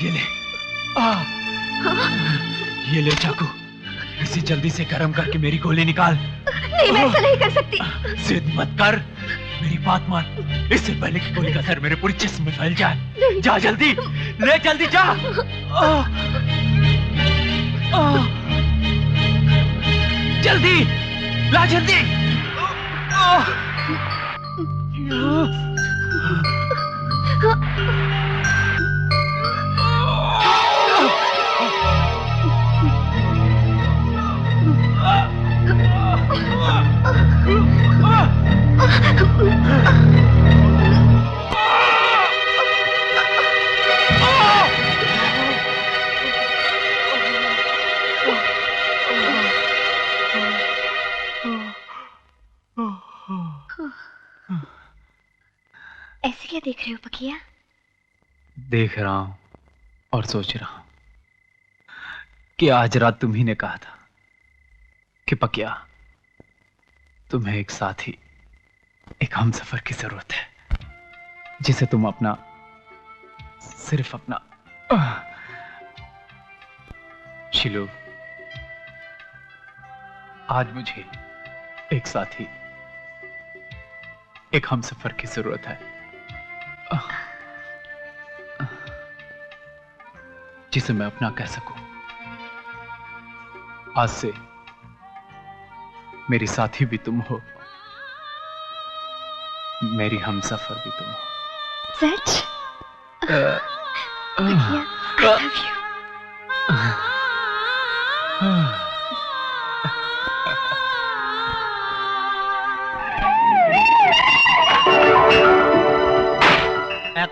ये ले, ये ले चाकू, इसे जल्दी से गर्म करके मेरी गोली निकाल। नहीं, मैं ऐसा नहीं कर सकती। जिद मत कर, मेरी बात मान, इससे पहले कि गोली का असर मेरे पूरे जिस्म में फैल जाए। जा जल्दी, ले जल्दी जा। जल्दी ला, जल्दी। ऐसे क्या देख रहे हो पकिया? देख रहा हूं और सोच रहा हूं कि आज रात तुम्ही ने कहा था कि पकिया, तुम्हें एक साथी, एक हमसफर की जरूरत है, जिसे तुम अपना, सिर्फ अपना। शिलू, आज मुझे एक साथी, एक हमसफर की जरूरत है, जिसे मैं अपना कह सकूं। आज से मेरी साथी भी तुम हो, मेरी हमसफर भी तुम हो। सच? पकिया, I love you.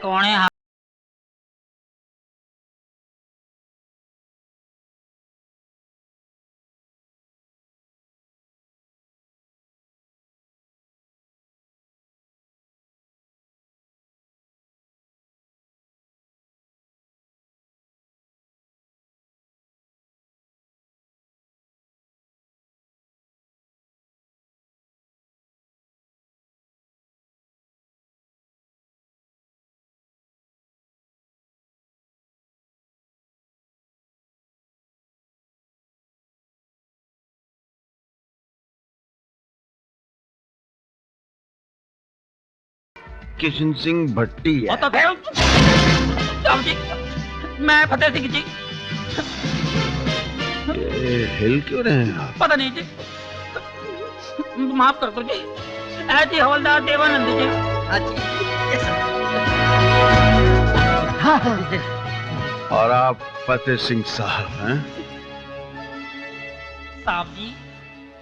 कौन है? किशन सिंह भट्टी है। तो फिर जी, मैं फतेह सिंह जी। हिल क्यों रहे हैं आप? पता नहीं जी, माफ कर दो जी। जी हवलदार देवानंद जी। और आप फतेह सिंह साहब हैं? साहब जी,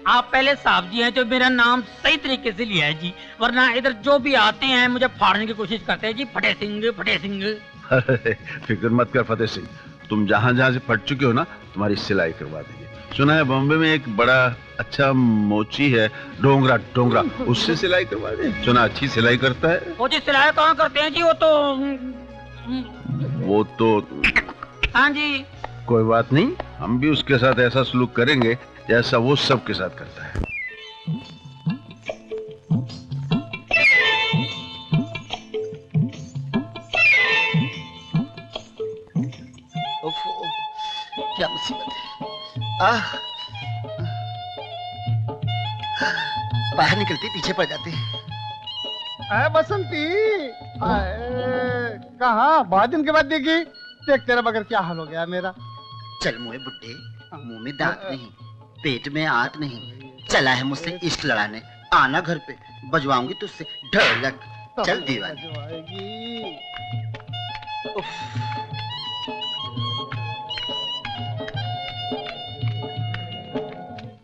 आप पहले साहब जी हैं जो मेरा नाम सही तरीके से लिया है जी, वरना इधर जो भी आते हैं मुझे फाड़ने की कोशिश करते हैं जी। फतेह सिंह, फतेह सिंह। अरे फिक्र मत कर फतेह सिंह, तुम जहां जहां से फट चुके हो ना, तुम्हारी सिलाई करवा देंगे। सुना है बॉम्बे में एक बड़ा अच्छा मोची है, डोंगरा डोंगरा, उससे सिलाई करवा दे। सुना अच्छी सिलाई करता है वो जी। सिलाई कहाँ करते हैं जी? वो तो हाँ जी। कोई बात नहीं, हम भी उसके साथ ऐसा सलूक करेंगे जैसा वो सबके साथ करता है। क्या मुसीबत है। बाहर निकलते पीछे पड़ जाते हैं। बसंती, कहाँ बहुत दिन के बाद देखी। देख तेरा बगैर क्या हाल हो गया मेरा। चल मुए बुड्ढे, मुंह में दांत नहीं, पेट में आंत नहीं, चला है मुझसे इश्क लड़ाने। आना घर पे, बजवाऊंगी तुझसे ढोलक। चल दीवानी।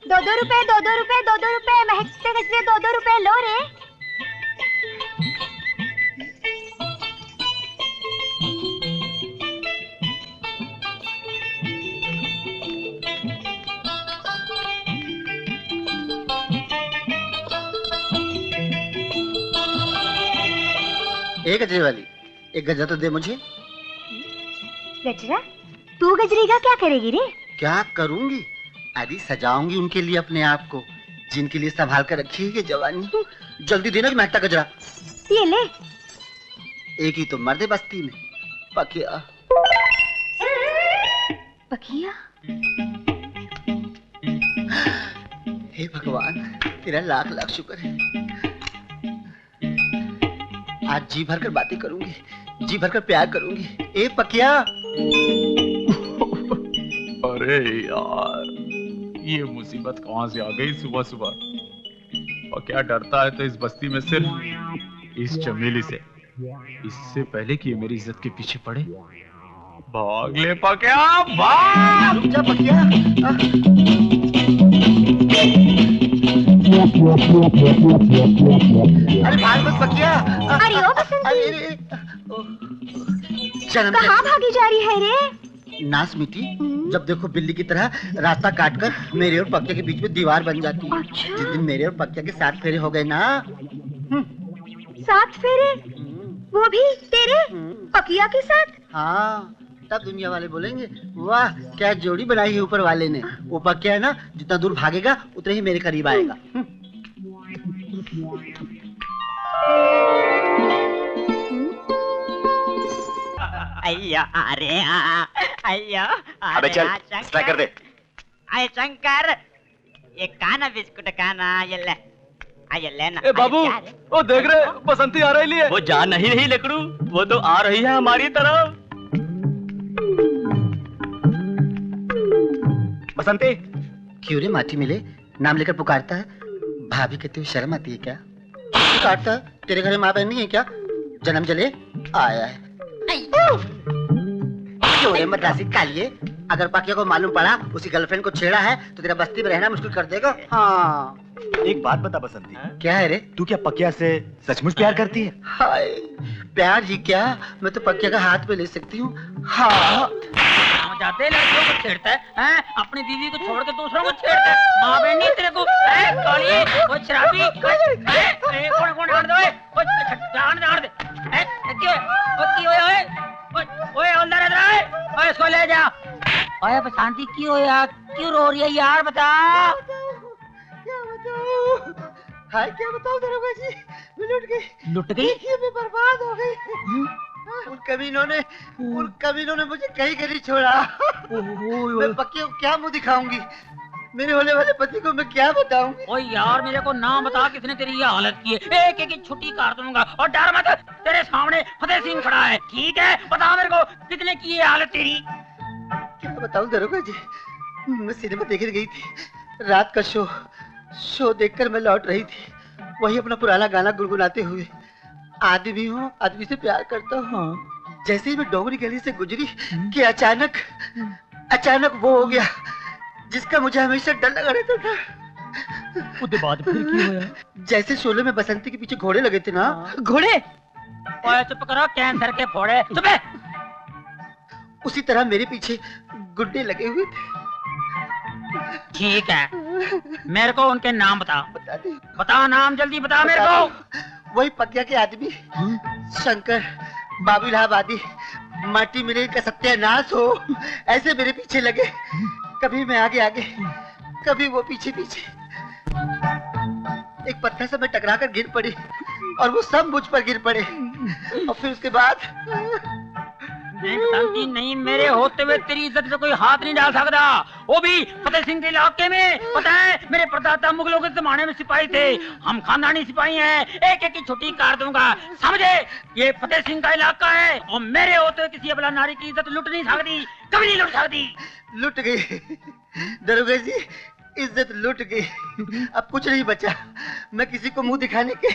दो रुपए, दो रुपए, महकते गजरे 2 रुपए लो रे। एक गजरे वाली, एक गजरा तो दे मुझे। गजरा? तू गजरे का क्या करेगी रे? क्या करूंगी? अरे सजाऊंगी उनके लिए अपने आप को, जिनके लिए संभाल कर रखी है ये जवानी। जल्दी देना कि महकता गजरा। ये ले। एक ही तो मर्द है बस्ती में, पकिया। पकिया? हे भगवान, तेरा लाख लाख शुक्र है। आज जी भर कर बातें करूंगी, जी भर कर प्यार करूंगी। ए पकिया। अरे यार, ये मुसीबत कहां से आ गई सुबह सुबह। और क्या डरता है तो इस बस्ती में सिर्फ इस चमेली से। इससे पहले कि ये मेरी इज्जत के पीछे पड़े, भाग ले पकिया, भाग। रुक जा पकिया। अरे भाग मत पकिया। अरे ओ बसंती, कहाँ भागी जा रही है रे? नास मिट्टी, जब देखो बिल्ली की तरह रास्ता काटकर मेरे और पकिया के बीच में दीवार बन जाती है। अच्छा। जिस दिन मेरे और पकिया के 7 फेरे हो गए ना। 7 फेरे? वो भी तेरे पकिया के साथ? हाँ, तब दुनिया वाले बोलेंगे वाह क्या जोड़ी बनाई है ऊपर वाले ने। वो पकिया है ना, जितना दूर भागेगा उतने ही मेरे करीब आएगा। अय्या अरे अय्या अबे चल, स्ट्राइकर दे। अरे शंकर, ये खाना बिस्कुट खाना, ये ले ना। ए बाबू, वो देख रहे बसंती आ रही है। वो जा नहीं लकड़ू, वो तो आ रही है हमारी तरफ। बसंती। क्यों रे माटी मिले, नाम लेकर पुकारता है? भाभी कहते हुए शर्म आती है क्या? पुकारता है, तेरे घर में माँ बहन नहीं है क्या? जन्म जले आया है। क्यों रे मद्रासी कालिए, अगर पकिया को मालूम पड़ा उसकी गर्लफ्रेंड को छेड़ा है तो तेरा बस्ती में रहना मुश्किल कर देगा। हाँ। एक बात बता बसंती, क्या है रे? तू क्या पकिया से सचमुच प्यार करती है? हाय, प्यार ही क्या, मैं तो पकिया का हाथ पे ले सकती हूँ। हाँ। जाते लड़कियों को छेड़ता है, अपनी बीवी को छोड़ के दूसरों को छेड़ता है। माँ बहन नहीं तेरे को, काली, वो शराबी, कौन डांट दो, डांट दे, ओए अंदर इधर आए, ओए इसको ले जा। ओए बसंती क्यों यार, क्यों रो रही है यार, बता। क्या बताऊं? हाय क्या बताऊं दरोगा जी, मैं लुट गई। लुट गई? मैं बर्बाद हो गई। उन कमीनों ने मुझे कहीं नहीं छोड़ा। मैं पक्के को क्या मुंह दिखाऊंगी, मेरे होने वाले पति को मैं क्या बताऊं? ओ यार मेरे को नाम बता, किसने तेरी ये हालत की है? एक एक की छुट्टी काट दूंगा। और डर मत, तेरे सामने फतेह सिंह खड़ा है, ठीक है? बता मेरे को किसने की ये हालत तेरी। क्या बताऊं दरोगा जी, मैं सिनेमा देखने गई थी, रात का शो देखकर मैं लौट रही थी, वही अपना पुराना गाना गुनगुनाते हुए। आदमी हूँ, आदमी से प्यार करता हूँ। जैसे ही मैं डोंगरी गली से गुजरी कि अचानक वो हो गया जिसका मुझे हमेशा डर लगा रहता था। उसके बाद फिर क्या हुआ? जैसे शोले में बसंती के पीछे घोड़े लगे थे ना। घोड़े? ओए चुप करो, कैंसर के फोड़े, चुप है। उसी तरह मेरे पीछे गुड्डे लगे हुए थे। ठीक है, मेरे को उनके नाम बता। बता नाम, जल्दी बता मेरे को। वही पकिया के आदमी, शंकर, बाबू इलाहाबादी, माटी मिले का सत्यानाश हो, ऐसे मेरे पीछे लगे। कभी मैं आगे कभी वो पीछे। एक पत्थर से मैं टकरा कर गिर पड़ी और वो सब मुझ पर गिर पड़े। और फिर उसके बाद नहीं, मेरे होते हुए तेरी इज्जत पे कोई हाथ नहीं डाल सकता, वो भी फतेह सिंह के इलाके में। पता है मेरे परदादा मुगलों के जमाने में सिपाही थे, हम खानदानी सिपाही हैं। एक एक की छुट्टी काट दूंगा, समझे? ये फतेह सिंह का इलाका है और मेरे होते हुए किसी अबला नारी की इज्जत लुट नहीं सकती, कभी नहीं लुट सकती। लुट गई दरोगा जी, इज्जत लुट गई, अब कुछ नहीं बचा। मैं किसी को मुंह दिखाने के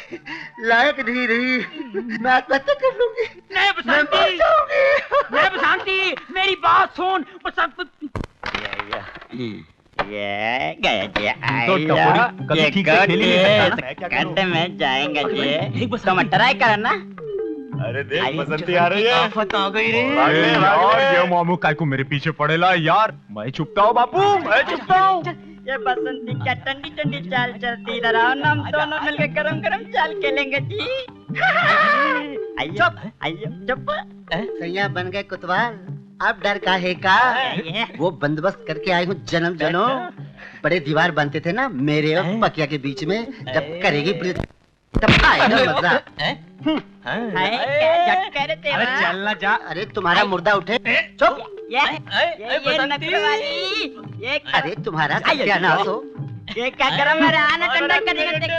लायक नहीं रही, मैं आत्महत्या कर लूंगी। नहीं बसंती, मेरी बात सुन। गड्ढे में जाएंगे जी, तुम ट्राई करना। अरे देख बसंती आ रही है। आफत आ गई रे यार, ये मामू काय को मेरे पीछे पड़ेला यार। मैं चुपता हूँ बापू, मैं चुपता हूँ। ये बसंती क्या ठंडी ठंडी चाल चलती, इधर आओ ना, हम दोनों मिलकर गरम गरम चाल खेलेंगे जी। आइयो चुप। सैया बन गए कुतवाल, अब डर काहे का? वो बंदोबस्त करके आए हूँ जन्म जनो। बड़े दीवार बनते थे ना मेरे और पकिया के बीच में, जब करेगी पुलिस तब आएगा मजा। अरे चलना जा। अरे तुम्हारा मुर्दा उठे। चुप। ये नकलवाली, ये अरे तुम्हारा सत्यानाश हो। ये क्या गरम है? आना ठंडा करेगा, देखो।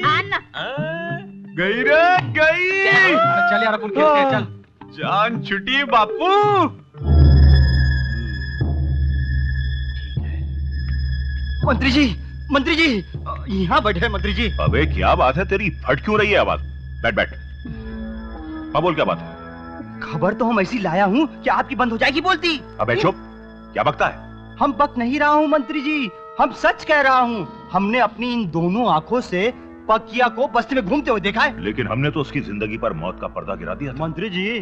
आना। गई रे गई। चल यार अपन खेलते हैं, चल। जान छुटी बापू। मंत्री जी, मंत्री जी, यहाँ बैठे मंत्री जी। अबे क्या बात है तेरी, फट क्यों रही है आवाज? बैठ बैठ। हाँ बोल, क्या बात है? खबर तो हम ऐसी लाया हूँ कि आपकी बंद हो जाएगी बोलती। अबे चुप, क्या बकता है? हम बक नहीं रहा हूँ मंत्री जी, हम सच कह रहा हूँ। हमने अपनी इन दोनों आंखों से पकिया को बस्ती में घूमते हुए देखा है। लेकिन हमने तो उसकी जिंदगी पर मौत का पर्दा गिरा दिया था। मंत्री जी,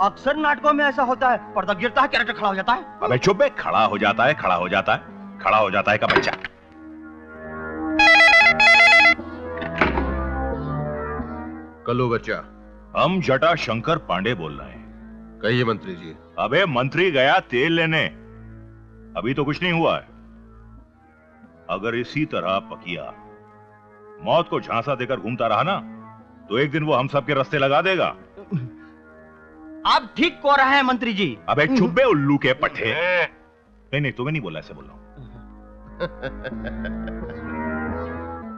अक्सर नाटकों में ऐसा होता है, पर्दा गिरता है, कैरेक्टर खड़ा हो जाता है। अबे चुप बे, खड़ा हो जाता है, खड़ा हो जाता है, खड़ा हो जाता है का बच्चा। कल्लू बच्चा। हम जटा शंकर पांडे बोल रहे हैं। कहिए मंत्री जी। अबे मंत्री गया तेल लेने, अभी तो कुछ नहीं हुआ है। अगर इसी तरह पकिया मौत को झांसा देकर घूमता रहा ना, तो एक दिन वो हम सब के रास्ते लगा देगा। आप ठीक कह रहे हैं मंत्री जी। अबे चुप बे उल्लू के पट्टे। नहीं नहीं, तुम्हें नहीं बोला, ऐसे बोल रहा हूं।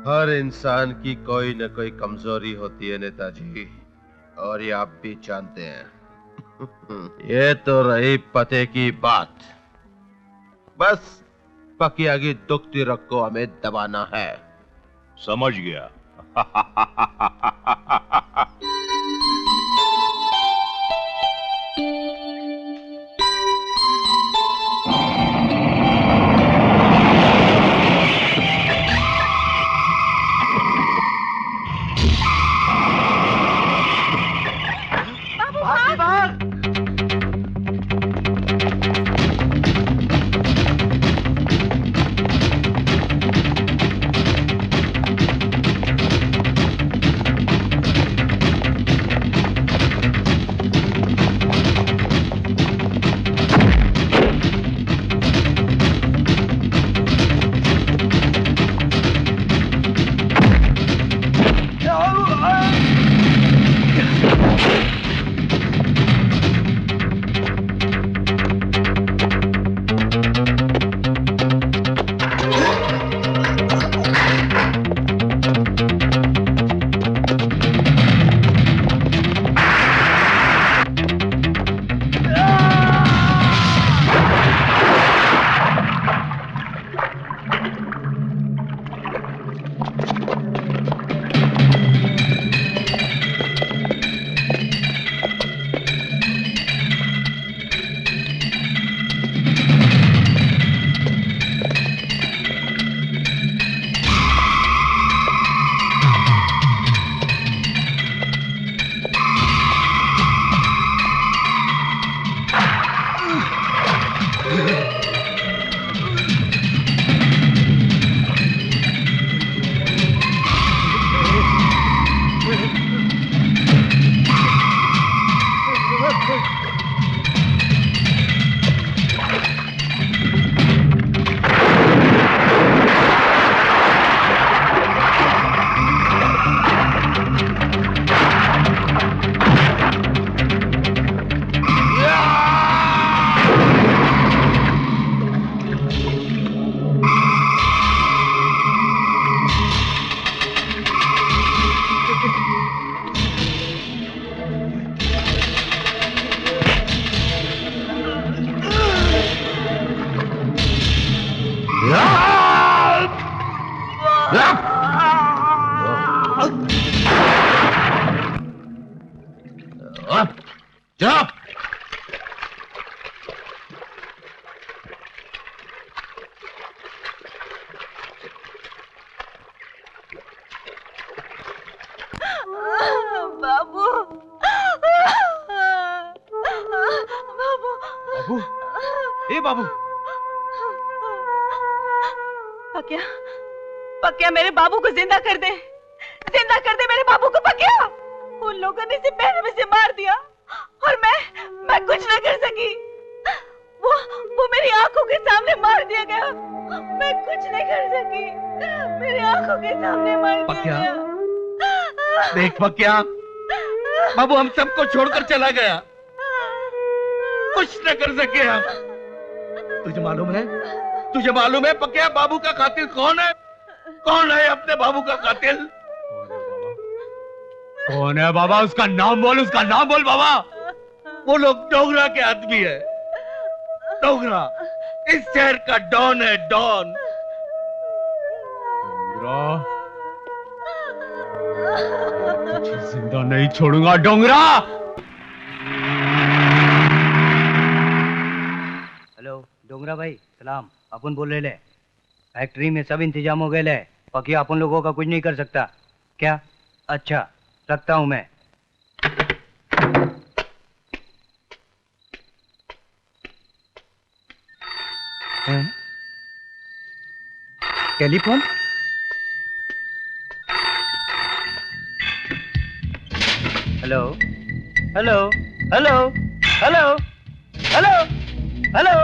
हर इंसान की कोई न कोई कमजोरी होती है नेताजी, और ये आप भी जानते हैं। ये तो रही पते की बात, बस पकिया की दुखती रग को हमें दबाना है। समझ गया। बाबू बाबू, ए बाबू। पकिया, पकिया मेरे बाबू को जिंदा कर दे, जिंदा कर दे मेरे बाबू को पकिया। उन लोगों ने इसे पैर में से मार दिया और मैं कुछ न कर सकी। वो मेरी आंखों के सामने मार दिया गया, मैं कुछ नहीं कर सकी। मेरी आंखों के सामने मार दिया गया। देख पकिया, बाबू हम सबको छोड़कर चला गया, कुछ न कर सके हम। तुझे मालूम है पकिया बाबू का कातिल कौन है? कौन है अपने बाबू का कातिल? कौन है बाबा? उसका नाम बोल, उसका नाम बोल बाबा। वो लोग डोगरा के आदमी है। डोगरा इस शहर का डॉन है, डॉन। तुझे जिंदा नहीं छोड़ूंगा डोंगरा। हेलो डोंगरा भाई, सलाम। अपन बोल रहे ले, फैक्ट्री में सब इंतजाम हो गए ले, बाकी अपन लोगों का कुछ नहीं कर सकता क्या? अच्छा रखता हूं मैं। Telephone? Hello hello hello hello hello hello.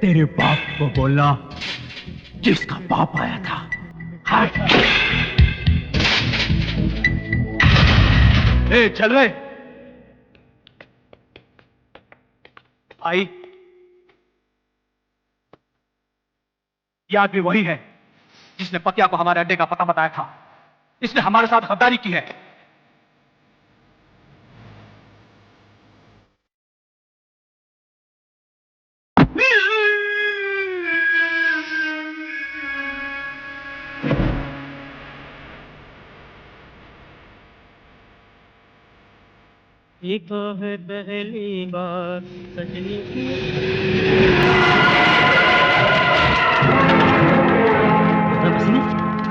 तेरे बाप को बोलना जिसका बाप आया था। हट। ए, चल रहे आई। ये आदमी वही है जिसने पतिया को हमारे अड्डे का पता बताया था। इसने हमारे साथ गद्दारी की है। ये तो है पहली बार सजनी।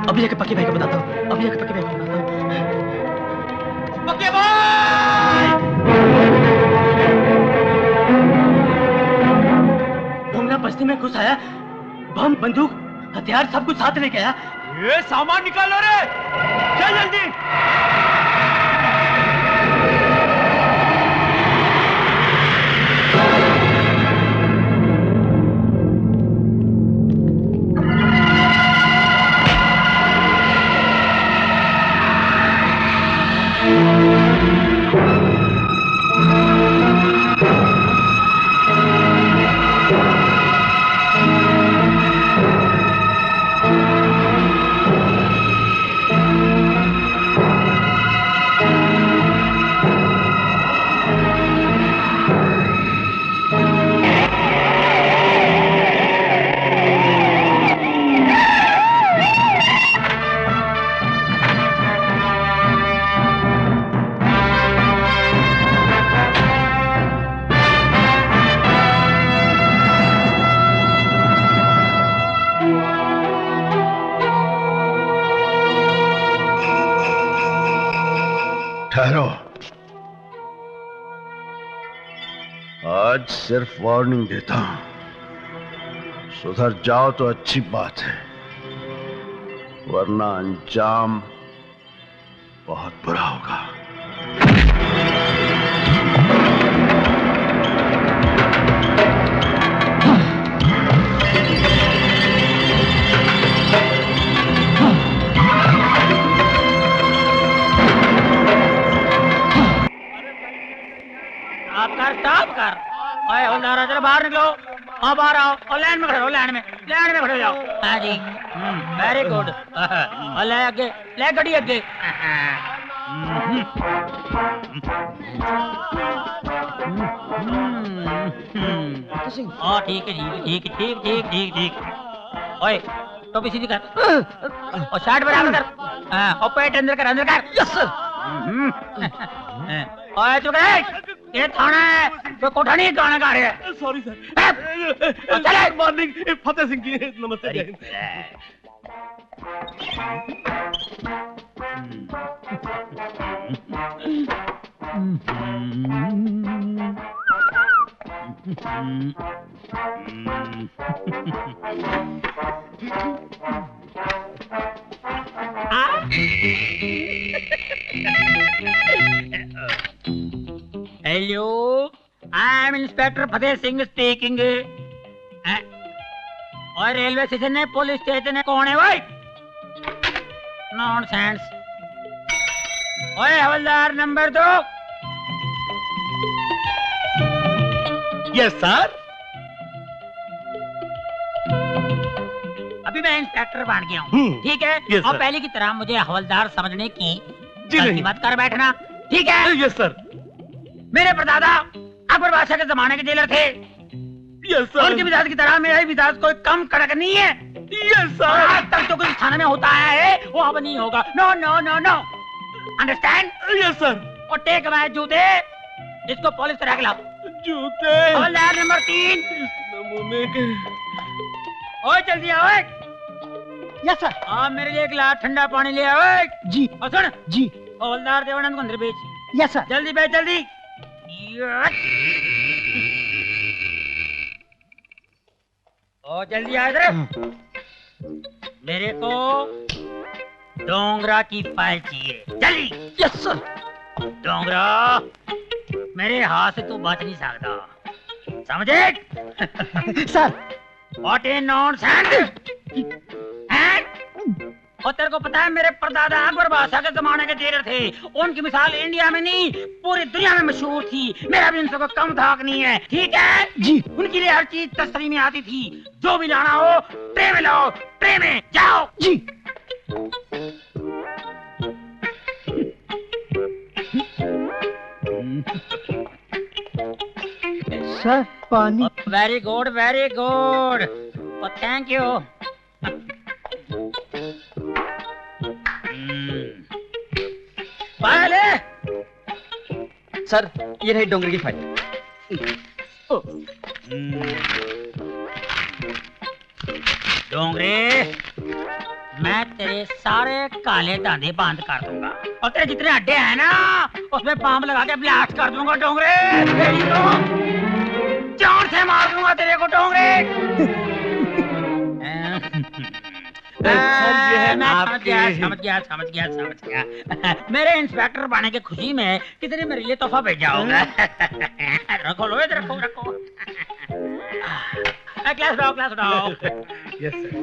अभी जाके पक्के भाई को बताता हूँ। अभी जाके पक्के भाई को बताता हूँ। पक्के भाई! डोंगरा बस्ती में घुस आया, बम बंदूक हथियार सब कुछ साथ लेके आया। ये सामान निकालो रे, चल जल्दी। आज सिर्फ वार्निंग देता हूं, सुधर जाओ तो अच्छी बात है, वरना अंजाम बहुत बुरा होगा। आप कर ओए हवलदार जरा बाहर निकलो। हाँ बाहर आओ और लाइन में खड़े हो, लाइन में खड़े हो जाओ। हाँ जी वेरी गुड। और ले आगे, ले गड्डी आगे। ठीक है ठीक है ठीक ठीक ठीक ठीक। ओए टोपी सीधी कर और शर्ट बराबर कर। हाँ और पेट अंदर कर, अंदर कर। Yes sir. ओए चुप कर, ये थाना है, कोई कोठा नहीं गाना गा रहे हैं। Sorry sir. चले मॉर्निंग फतेह सिंह जी, नमस्ते। Hello, I am inspector Fateh Singh speaking. और रेलवे स्टेशन है, पुलिस स्टेशन है, कौन है भाई? नॉनसेंस। ओए हवलदार नंबर 2। Yes sir. अभी मैं इंस्पेक्टर बन गया हूँ, ठीक है? Yes, और sir. पहले की तरह मुझे हवलदार समझने की जी गलती नहीं। मत कर बैठना, ठीक है? Yes sir. मेरे परदादा अकबर बादशाह के जमाने के जेलर थे। Yes sir. उनके मिजाज की तरह मेरा भी मिजाज कोई कम कड़क नहीं है। Yes sir. आज तक जो कुछ थाने में होता है वो अब नहीं होगा। No no no no, understand? Yes sir. और टेक माय जूते, इसको पॉलिश करा के लाओ। जूते हवलदार नंबर 3। नमूने के। ओए जल्दी आओ। Yes sir. आप मेरे लिए एक गिलास ठंडा पानी ले आओ। जी। और सुन जी। हवलदार देवानंद को अंदर भेज। Yes sir. जल्दी भेज जल्दी। ओ जल्दी आ इधर। मेरे को डोंगरा की फाइल चाहिए, जल्दी। Yes sir. डोंगरा, मेरे हाथ से तू बच नहीं सकता, समझे? सर। What a nonsense! और तेरे को पता है मेरे परदादा अकबर बादशाह के जमाने के जेलर थे। उनकी मिसाल इंडिया में नहीं पूरी दुनिया में मशहूर थी। मेरा भी उनसे कोई कम धाक नहीं है, ठीक है? जी। उनके लिए हर चीज तस्वीर में आती थी। जो भी लाना हो ट्रे में लाओ, ट्रे में जाओ। जी। सर पानी। Very good very good, thank you. File है सर, ये रही डोंगरी की फाइल। डोंगरे, मैं तेरे सारे काले दांधे बंद कर दूंगा और तेरे जितने अड्डे हैं ना उसमें पाम लगा के ब्लास्ट कर दूंगा। डोंगरे जान से मार दूंगा तेरे को। डोंगरे समझ गया। मेरे इंस्पेक्टर बनने की खुशी में कितने मेरे लिए तोहफा भेजा होगा। रखो लो, इधर रखो रखो। क्लास उठाओ। Yes sir.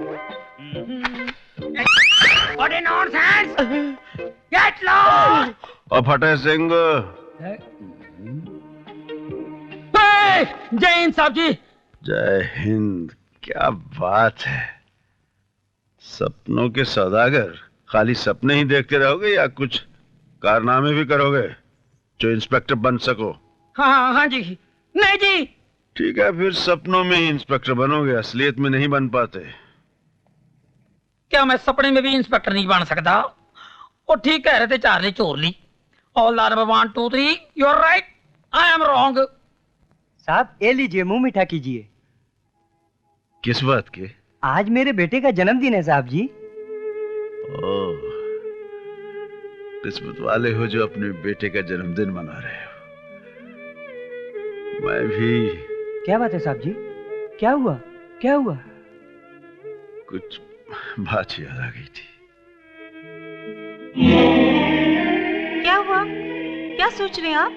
What a nonsense! Get lost! और फतेह सिंह, जय हिंद साहब जी। जय हिंद। क्या बात है, सपनों के सौदागर। खाली सपने ही देखते रहोगे या कुछ कारनामे भी करोगे जो इंस्पेक्टर बन सको? हाँ जी। नहीं जी। ठीक है, फिर सपनों में ही इंस्पेक्टर बनोगे, असलियत में नहीं बन पाते। क्या मैं सपने में भी इंस्पेक्टर नहीं बन सकता? वो ठीक कह रहे थे चार्ली चोरली। All are 1 2 3, you are right, I am wrong. साहब ये लीजिए, मुंह मीठा कीजिए। किस बात के? आज मेरे बेटे का जन्मदिन है साहब जी। ओह, किस्मत वाले हो जो अपने बेटे का जन्मदिन मना रहे हो। मैं भी। क्या बात है साहब जी? क्या हुआ? क्या हुआ? कुछ बात याद आ गई थी। क्या हुआ? क्या सोच रहे हैं आप?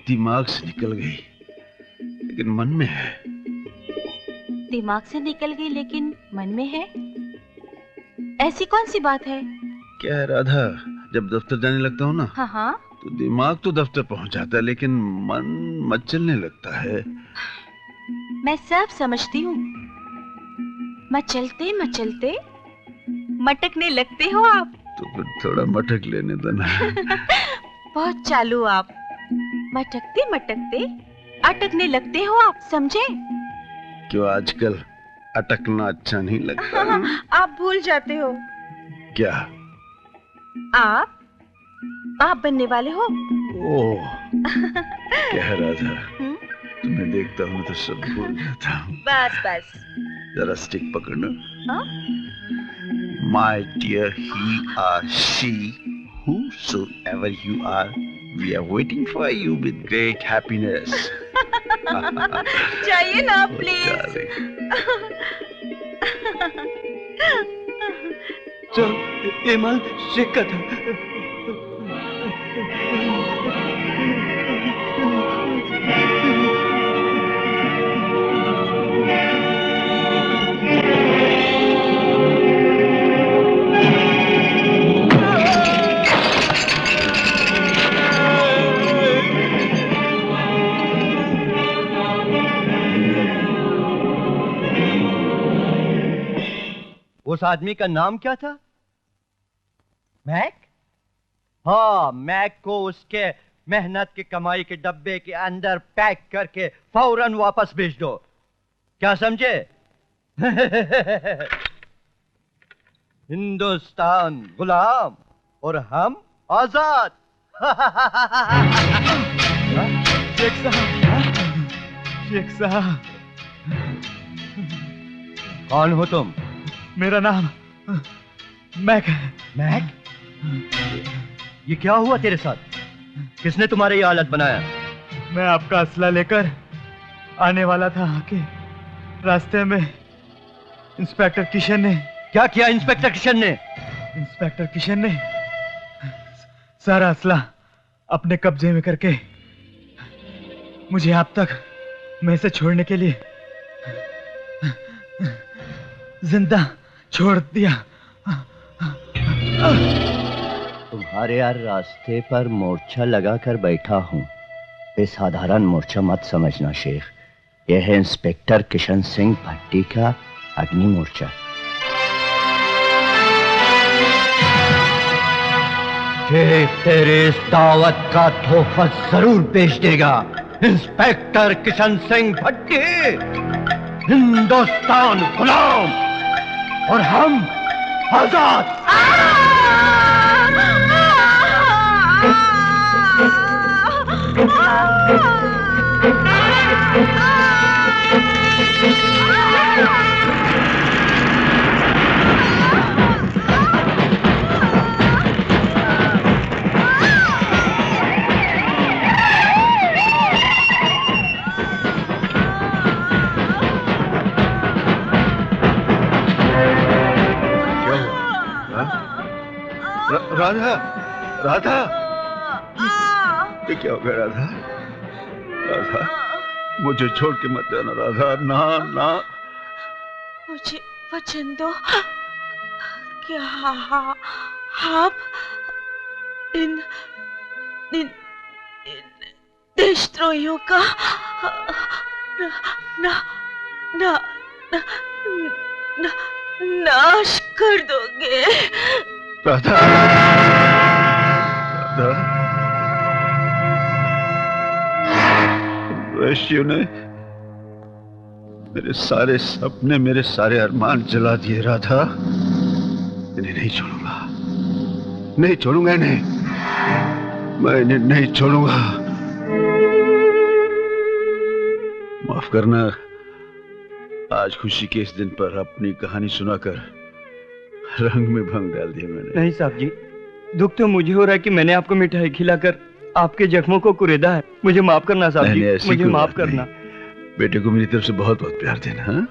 दिमाग से निकल गई लेकिन मन में है। दिमाग से निकल गई लेकिन मन में है? ऐसी कौन सी बात है? क्या है राधा, जब दफ्तर जाने लगता हूँ ना हाँ हाँ। तो दिमाग तो दफ्तर पहुंच जाता है लेकिन मन मचलने लगता है। मैं सब समझती हूँ। मचलते मचलते मटकने लगते हो आप। तो फिर थोड़ा मटक लेने देना। बहुत चालू आप। मटकते मटकते अटकने लगते हो आप, समझे? क्यों आजकल अटकना अच्छा नहीं लगता? आप भूल जाते हो। क्या? आप बाप बनने वाले हो। ओह, क्या है राधा, तुम्हें देखता हूँ तो सब भूल जाता हूँ। बस बस। जरा स्टिक पकड़ना। हाँ? My dear he or she, whosoever you are, we are waiting for you with great happiness. चाहिए ना प्लीज। चल, ये माल शेख का था। उस आदमी का नाम क्या था? मैक? हाँ, मैक को उसके मेहनत की कमाई के डब्बे के अंदर पैक करके फौरन वापस भेज दो। क्या समझे? हिंदुस्तान गुलाम और हम आजाद। शेख साहब, शेख साहब। कौन हो तुम? मेरा नाम मैक है। मैक? ये क्या हुआ तेरे साथ? किसने तुम्हारी ये हालत बनाया? मैं आपका असला लेकर आने वाला था आके रास्ते में इंस्पेक्टर किशन ने। क्या किया इंस्पेक्टर किशन ने? इंस्पेक्टर किशन ने सारा असला अपने कब्जे में करके मुझे आप तक मैं से छोड़ने के लिए जिंदा छोड़ दिया। तुम्हारे यार रास्ते पर मोर्चा लगाकर बैठा हूं। बेसाधारण मोर्चा मत समझना शेख, यह है इंस्पेक्टर किशन सिंह भट्टी का अग्नि मोर्चा। शेख तेरे इस दावत का तोहफा जरूर पेश देगा। इंस्पेक्टर किशन सिंह भट्टी, हिंदुस्तान गुलाम और हम आजाद। राधा, राधा, ये क्या हो गया राधा? राधा, मुझे छोड़ के मत जाना राधा। ना ना, मुझे वचन दो। क्या आप इन इन देशद्रोहियों का ना ना ना ना नाश कर दोगे? राधा, राधा, वैश्यों ने मेरे सारे सपने, मेरे सारे अरमान जला दिए राधा। इन्हें नहीं छोड़ूंगा, नहीं छोड़ूंगा इन्हें, मैं इन्हें नहीं छोड़ूंगा। माफ करना, आज खुशी के इस दिन पर अपनी कहानी सुनाकर रंग में भंग डाल दिया मैंने। नहीं साहब जी, दुख तो मुझे हो रहा है कि मैंने आपको मिठाई खिलाकर आपके जख्मों को कुरेदा है। मुझे माफ करना साहब नहीं, जी, ऐसी मुझे कोई माफ बात नहीं। करना। बेटे को मेरी तरफ से बहुत बहुत प्यार देना। हाँ?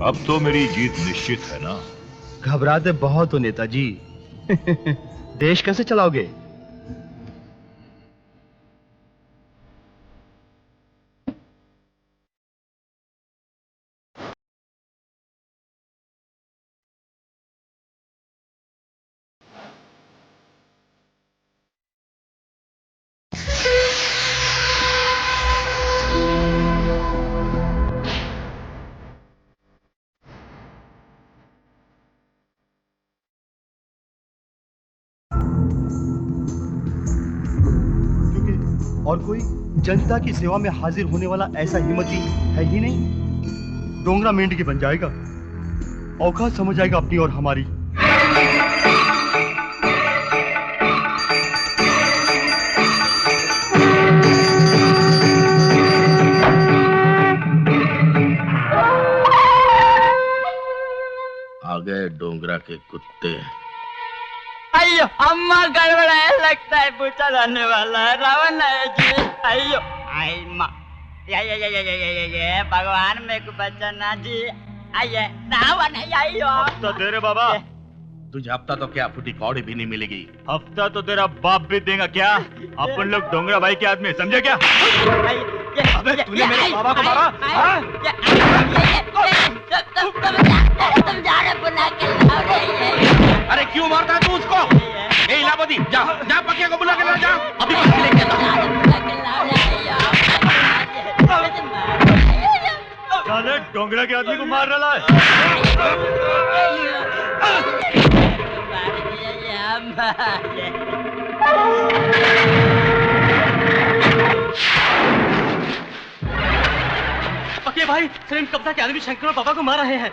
अब तो मेरी जीत निश्चित है ना? घबराते बहुत हो नेताजी। देश कैसे चलाओगे? और कोई जनता की सेवा में हाजिर होने वाला ऐसा हिम्मती है ही नहीं। डोंगरा मेंढकी बन जाएगा, औकात समझ आएगा अपनी और हमारी। आ गए डोंगरा के कुत्ते। अयो अम्मा गड़बड़ है, लगता है पूछा जाने वाला है। रावण है जी। अयो आई माँ, ये भगवान मेरे को बचाना जी। आइए रावण है। अयो हफ्ता दे रे बाबा। तुझे हफ्ता तो क्या फुटी कौड़ी भी नहीं मिलेगी। हफ्ता तो तेरा बाप भी देगा क्या? अपन लोग डोंगरा भाई के आदमी, समझे क्या? अबे तूने मेरे बाबा को मारा? तुम जा रहे बुला के लाओ रे। अरे क्यों मारता है तू उसको? ए इलाहाबादी, जा जा पकिया को बुला के ला, जा अभी लेके साले डोंगरा के आदमी को मार रहा है। पक्के भाई, सलीम कब्जा के आदमी शंकर और पापा को मार रहे हैं।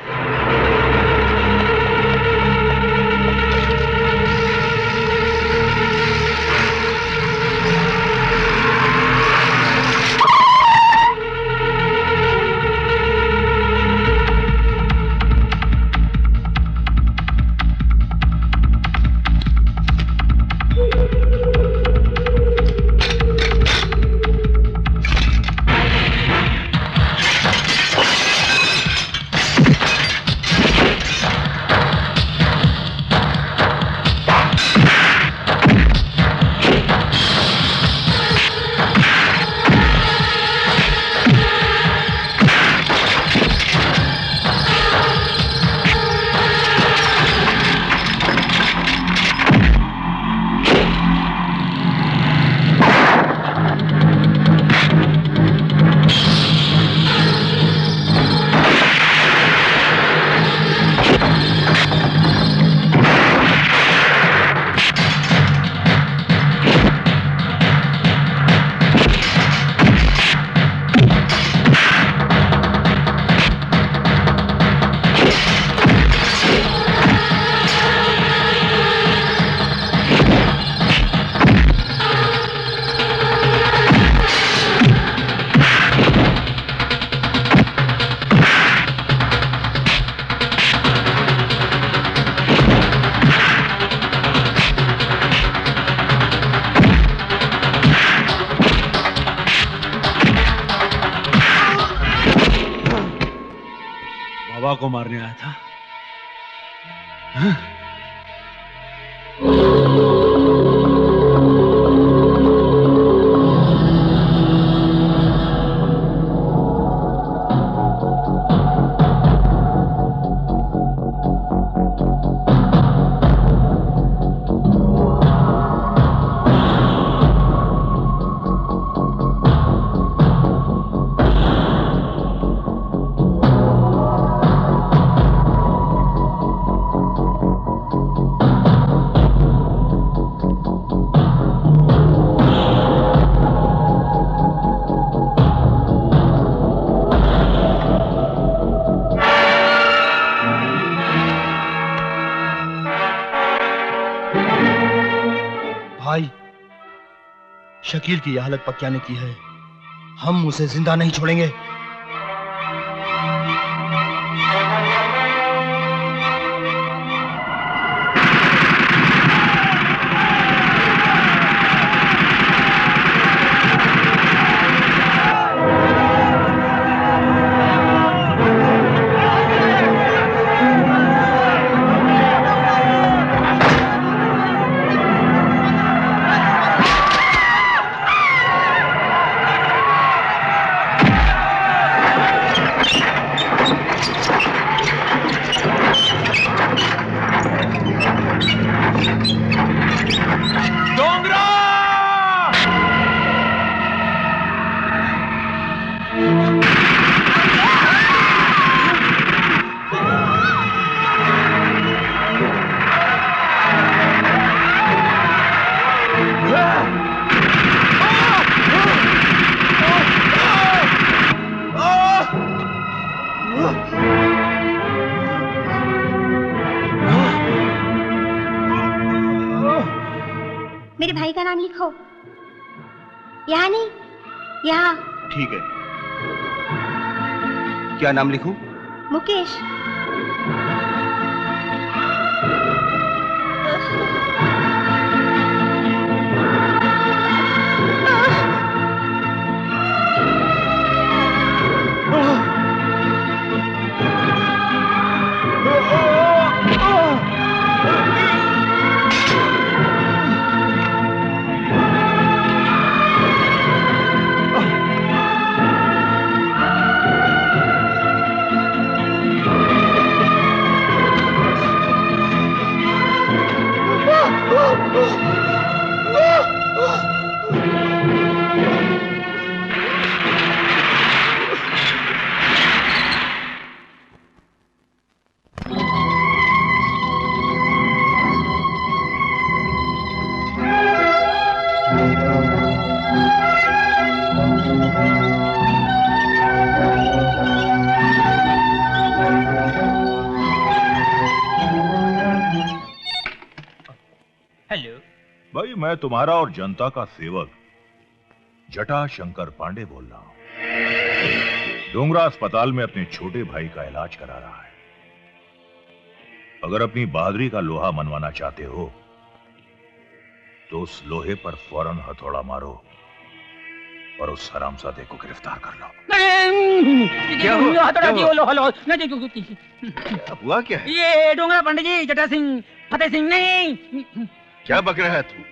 हवा को मारने आया था। भाई, शकील की यह हालत पक्या ने की है, हम उसे जिंदा नहीं छोड़ेंगे। मेरे भाई का नाम लिखो। यहाँ नहीं, यहाँ। ठीक है, क्या नाम लिखूं? मुकेश। भाई, मैं तुम्हारा और जनता का सेवक जटा शंकर पांडे बोल रहा हूं। डोंगरा अस्पताल में अपने छोटे भाई का इलाज करा रहा है। अगर अपनी बहादुरी का लोहा मनवाना चाहते हो तो उस लोहे पर फौरन हथौड़ा मारो और उस हरामजादे को गिरफ्तार कर लो। क्या हुआ क्या है? ये डोंगरा पंडित जी, जटा सिंह, फतेह सिंह नहीं। क्या बक रहा है तू?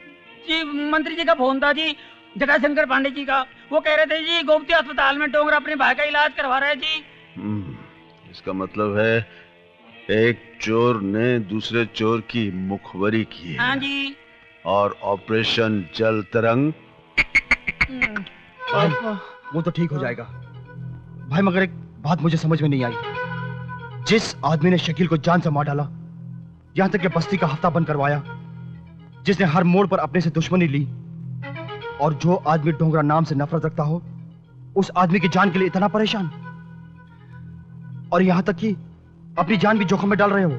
जी मंत्री जी का फोन था जी, जटा शंकर पांडे जी का। वो कह रहे थे जी गोमती अस्पताल में डोंगरा अपने भाई का इलाज करवा रहा है जी। इसका मतलब है एक चोर ने दूसरे चोर की मुखबरी की है। हाँ जी। और ऑपरेशन जल तरंग। भाई, वो तो ठीक हो जाएगा भाई, मगर एक बात मुझे समझ में नहीं आई। जिस आदमी ने शकील को जान से मार डाला, यहां तक कि बस्ती का हफ्ता बंद करवाया, जिसने हर मोड़ पर अपने से दुश्मनी ली, और जो आदमी डोंगरा नाम से नफरत रखता हो, उस आदमी की जान के लिए इतना परेशान, और यहां तक कि अपनी जान भी जोखिम में डाल रहे हो।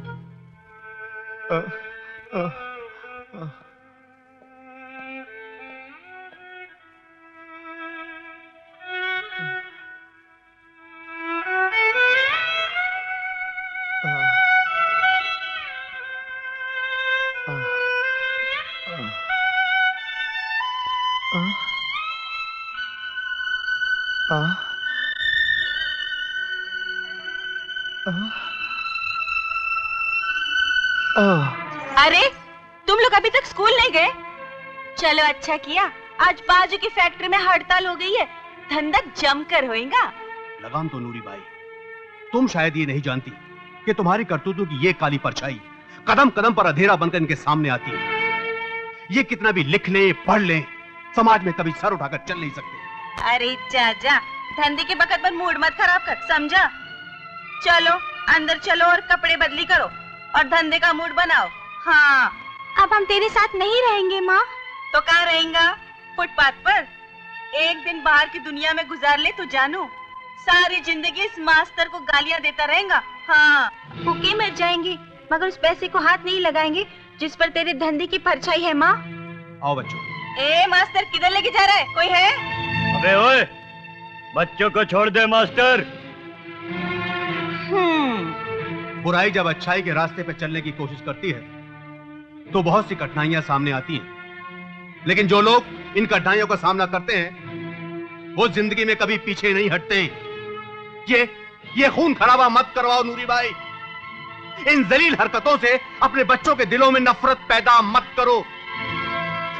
अरे तुम लोग अभी तक स्कूल नहीं गए? चलो अच्छा किया, आज बाजू की फैक्ट्री में हड़ताल हो गई है, धंधा जमकर होएगा। लगाम तो नूरी बाई, तुम शायद ये नहीं जानती कि तुम्हारी करतूतों की ये काली परछाई कदम कदम पर अंधेरा बनकर इनके सामने आती है। ये कितना भी लिख ले पढ़ ले, समाज में कभी सर उठाकर चल नहीं सकते। अरे चाचा, धंधे के बखत पर मूड मत खराब कर, समझा? चलो अंदर चलो और कपड़े बदली करो और धंधे का मूड बनाओ। हाँ, अब हम तेरे साथ नहीं रहेंगे माँ। तो कहाँ रहेगा? फुटपाथ पर? एक दिन बाहर की दुनिया में गुजार ले तो जानू, सारी जिंदगी इस मास्टर को गालियाँ देता रहेगा। हाँ, भूखे मर जाएंगे मगर उस पैसे को हाथ नहीं लगाएंगे जिस पर तेरे धंधे की परछाई है माँ। आओ बच्चों। ए मास्टर, किधर लेके जा रहा है? कोई है? अबे ओए, बच्चों को छोड़ दे मास्टर। बुराई जब अच्छाई के रास्ते पर चलने की कोशिश करती है तो बहुत सी कठिनाइयां सामने आती हैं, लेकिन जो लोग इन कठिनाइयों का सामना करते हैं वो जिंदगी में कभी पीछे नहीं हटते। ये खून खराबा मत करवाओ नूरी बाई। इन जलील हरकतों से अपने बच्चों के दिलों में नफरत पैदा मत करो।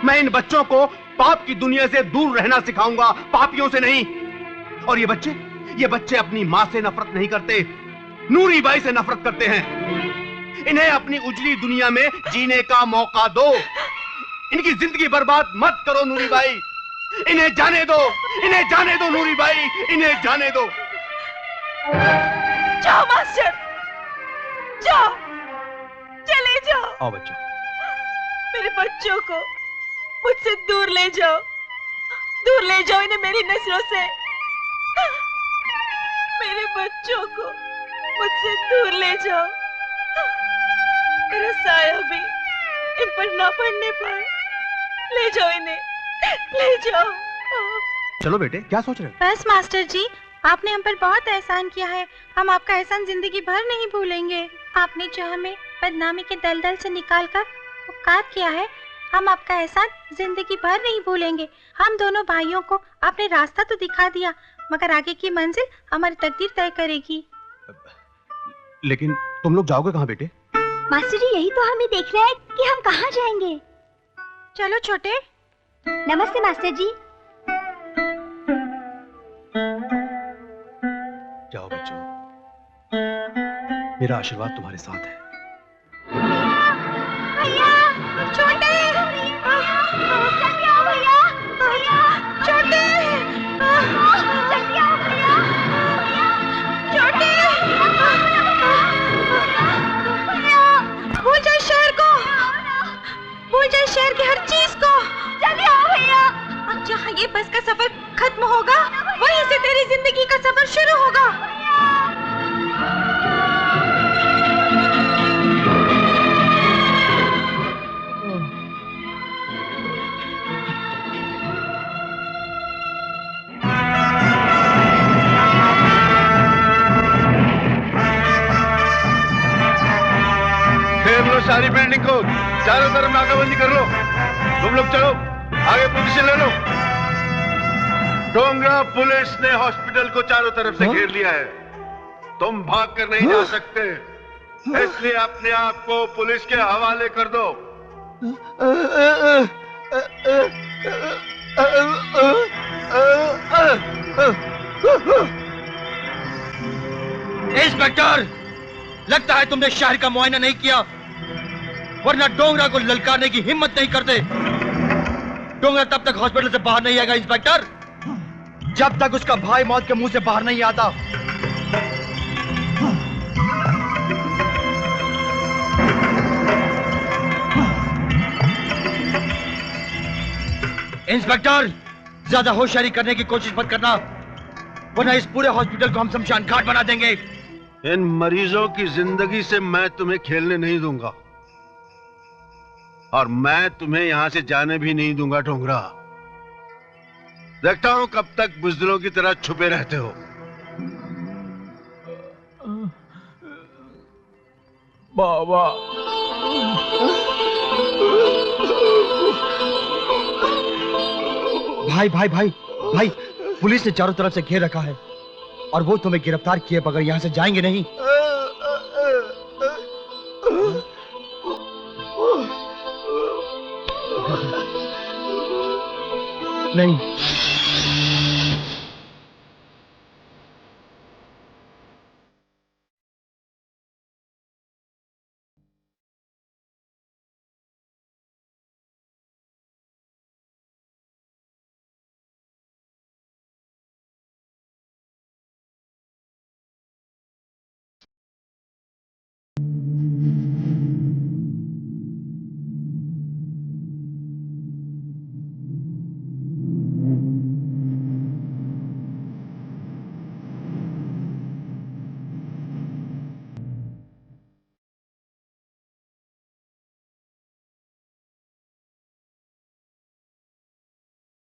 मैं इन बच्चों को पाप की दुनिया से दूर रहना सिखाऊंगा, पापियों से नहीं। और ये बच्चे अपनी माँ से नफरत नहीं करते, नूरी बाई से नफरत करते हैं। इन्हें अपनी उजली दुनिया में जीने का मौका दो। इनकी जिंदगी बर्बाद मत करो नूरी बाई। इन्हें जाने दो, इन्हें जाने दो नूरी बाई, इन्हें जाने दो। जाओ मास्टर, जाओ, चले जाओ। आओ बच्चों। मेरे बच्चों को मुझसे दूर ले जाओ, दूर ले जाओ इन्हें मेरी नजरों से। मेरे बच्चों को मुझसे दूर ले जाओ, मेरा साया भी इन पर ना पड़ने पाए। ले जाओ इन्हें, ले जाओ। चलो बेटे, क्या सोच रहे हो? बस मास्टर जी, आपने हम पर बहुत एहसान किया है, हम आपका एहसान जिंदगी भर नहीं भूलेंगे। आपने जो हमें बदनामी के दलदल से निकालकर उपकार किया है, हम आपका एहसान जिंदगी भर नहीं भूलेंगे। हम दोनों भाइयों को आपने रास्ता तो दिखा दिया, मगर आगे की मंजिल हमारी तकदीर तय करेगी। लेकिन तुम लोग जाओगे कहाँ बेटे? मास्टर जी, यही तो हमें देख रहा है कि हम कहाँ जाएंगे। चलो छोटे। नमस्ते मास्टर जी। जाओ बच्चों, मेरा आशीर्वाद तुम्हारे साथ है। भैया, छोटे, जल्दी आओ भैया, भैया, छोटे, जल्दी आओ भैया, छोटे, भूल जाए शहर को, भूल जाए शहर की हर चीज को। जल्दी आओ भैया। अब जहाँ ये बस का सफर खत्म होगा, वहीं से तेरी जिंदगी का सफर शुरू होगा। घेर लो सारी बिल्डिंग को, चारों तरफ नाकाबंदी कर लो। तुम लोग चलो, आगे पोजीशन ले लो। डोंगरा पुलिस ने हॉस्पिटल को चारों तरफ से घेर लिया है, तुम भाग कर नहीं जा सकते, इसलिए अपने आप को पुलिस के हवाले कर दो। इंस्पेक्टर, लगता है तुमने शहर का मुआयना नहीं किया, वरना डोंगरा को ललकारने की हिम्मत नहीं करते। डोंगरा तब तक हॉस्पिटल से बाहर नहीं आएगा इंस्पेक्टर, जब तक उसका भाई मौत के मुंह से बाहर नहीं आता। इंस्पेक्टर, ज्यादा होशियारी करने की कोशिश मत करना, वरना इस पूरे हॉस्पिटल को हम शमशान घाट बना देंगे। इन मरीजों की जिंदगी से मैं तुम्हें खेलने नहीं दूंगा, और मैं तुम्हें यहां से जाने भी नहीं दूंगा डोंगरा। देखता हूं कब तक बुज़दिलों की तरह छुपे रहते हो। बाबा, भाई भाई भाई भाई, पुलिस ने चारों तरफ से घेर रखा है और वो तुम्हें गिरफ्तार किए बगैर यहाँ से जाएंगे नहीं। नहीं।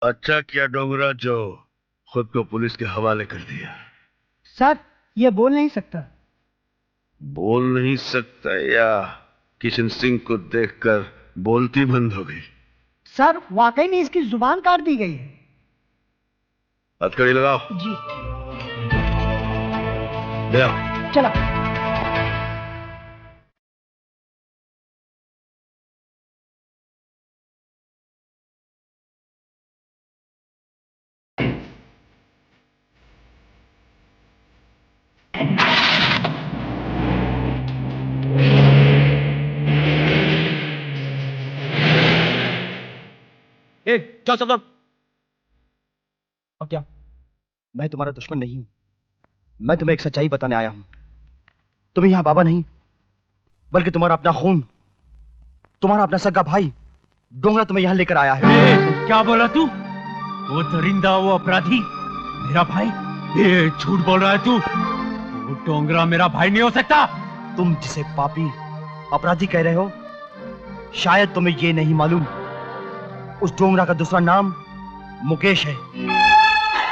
अच्छा किया डोंगरा जो खुद को पुलिस के हवाले कर दिया। सर ये बोल नहीं सकता। बोल नहीं सकता या किशन सिंह को देखकर बोलती बंद हो गई? सर वाकई में इसकी जुबान काट दी गई है। हथकड़ी लगाओ। जी ले आओ। चलो। चल चल। अब क्या? मैं तुम्हारा दुश्मन नहीं हूं। मैं तुम्हें एक सच्चाई बताने आया हूं। तुम यहां बाबा नहीं बल्कि तुम्हारा अपना खून, तुम्हारा अपना सगा भाई डोंगरा तुम्हें यहां लेकर आया है। क्या बोला तू? वो दरिंदा, वो अपराधी मेरा भाई? ये झूठ बोल रहा है तू। वो डोंगरा मेरा भाई नहीं हो सकता। तुम जिसे पापी अपराधी कह रहे हो, शायद तुम्हें ये नहीं मालूम उस डोंगरा का दूसरा नाम मुकेश है,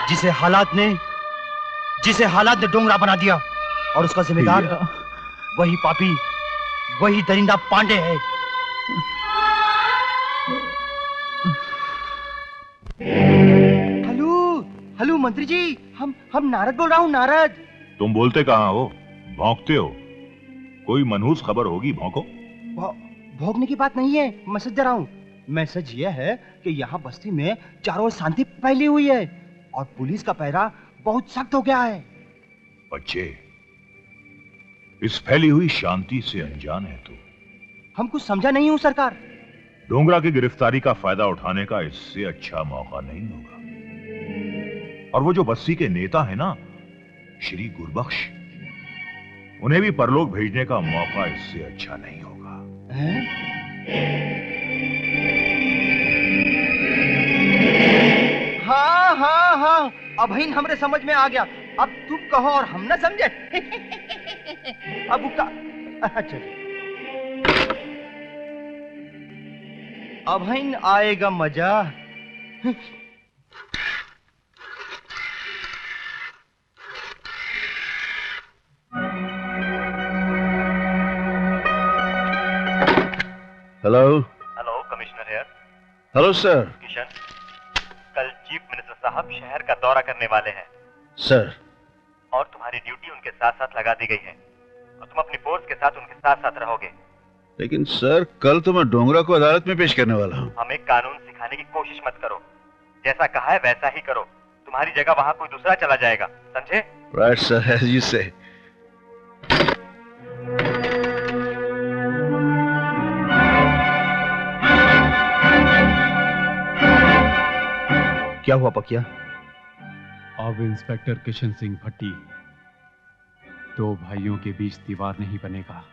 जिसे हालात ने डोंगरा बना दिया, और उसका जिम्मेदार वही पापी, वही दरिंदा पांडे है। हेलो मंत्री जी, हम नारद बोल रहा हूँ, नारद। तुम बोलते कहाँ हो? भौंकते हो? कोई मनहूस खबर होगी, भौंको। भौंकने की बात नहीं है, मैसेज दे रहा हूँ। मैसेज यह है कि यहाँ बस्ती में चारों ओर शांति फैली हुई है और पुलिस का पहरा बहुत सख्त हो गया है। बच्चे, इस फैली हुई शांति से अनजान है तू। हम कुछ समझा नहीं हूँ सरकार। डोंगरा की गिरफ्तारी का फायदा उठाने का इससे अच्छा मौका नहीं होगा। और वो जो बस्ती के नेता है ना, श्री गुरबख्श, उन्हें भी परलोक भेजने का मौका इससे अच्छा नहीं होगा। हाँ, अभी हमरे समझ में आ गया। अब तुम कहो और हम ना समझे। अब अच्छा, अभी आएगा मजा। Hello hello, commissioner here. Hello sir. Kishan, कल चीफ मिनिस्टर साहब शहर का दौरा करने वाले हैं सर। और तुम्हारी ड्यूटी उनके साथ साथ लगा दी गई है और तुम अपनी फोर्स के साथ उनके साथ साथ रहोगे। लेकिन सर, कल तो मैं डोंगरा को अदालत में पेश करने वाला हूँ। हमें कानून सिखाने की कोशिश मत करो। जैसा कहा है वैसा ही करो। तुम्हारी जगह वहां कोई दूसरा चला जाएगा, समझे? राइट सर, एज यू से। क्या हुआ पकिया? अब इंस्पेक्टर किशन सिंह भट्टी, दो भाइयों के बीच दीवार नहीं बनेगा।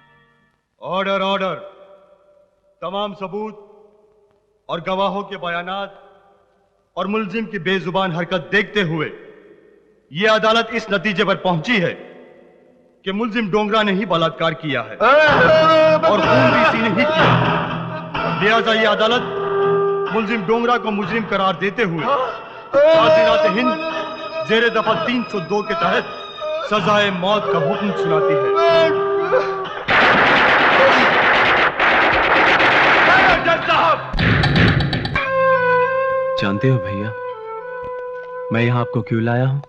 Order order. तमाम सबूत और गवाहों के बयानात और मुल्जिम की बेजुबान हरकत देखते हुए यह अदालत इस नतीजे पर पहुंची है कि मुल्जिम डोंगरा ने ही बलात्कार किया है और खून भी इसी ने ही किया। लिहाजा यह अदालत मुल्जिम डोंगरा को मुजरिम करार देते हुए कादिरात हिंद जेरे दफा 302 के तहत सजाए मौत का हुक्म सुनाती है। जानते हो भैया, मैं यहां आपको क्यों लाया हूं?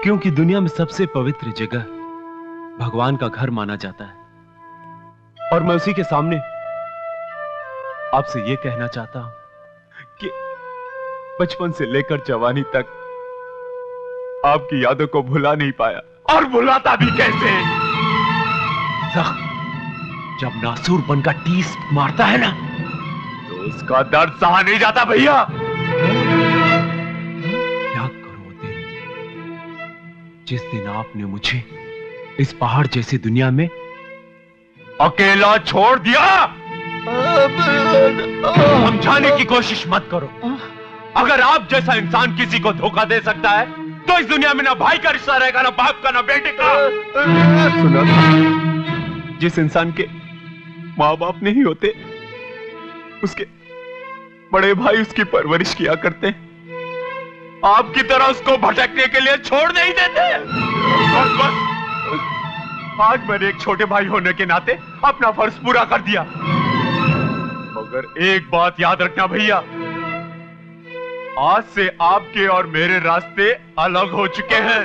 क्योंकि दुनिया में सबसे पवित्र जगह भगवान का घर माना जाता है और मैं उसी के सामने आपसे यह कहना चाहता हूं बचपन से लेकर जवानी तक आपकी यादों को भुला नहीं पाया, और भुलाता भी कैसे। जब नासूर बनकर टीस मारता है ना, तो उसका दर्द सहा नहीं जाता भैया। याद करो वो दिन, जिस दिन आपने मुझे इस पहाड़ जैसी दुनिया में अकेला छोड़ दिया। समझाने की कोशिश मत करो। अगर आप जैसा इंसान किसी को धोखा दे सकता है, तो इस दुनिया में ना भाई का रिश्ता रहेगा, ना बाप का, ना बेटे का। सुना था, जिस इंसान के माँ बाप नहीं होते, उसके बड़े भाई उसकी परवरिश किया करते हैं। आपकी तरह उसको भटकने के लिए छोड़ नहीं देते। बस आज मैंने एक छोटे भाई होने के नाते अपना फर्ज पूरा कर दिया। मगर एक बात याद रखना भैया, आज से आपके और मेरे रास्ते अलग हो चुके हैं,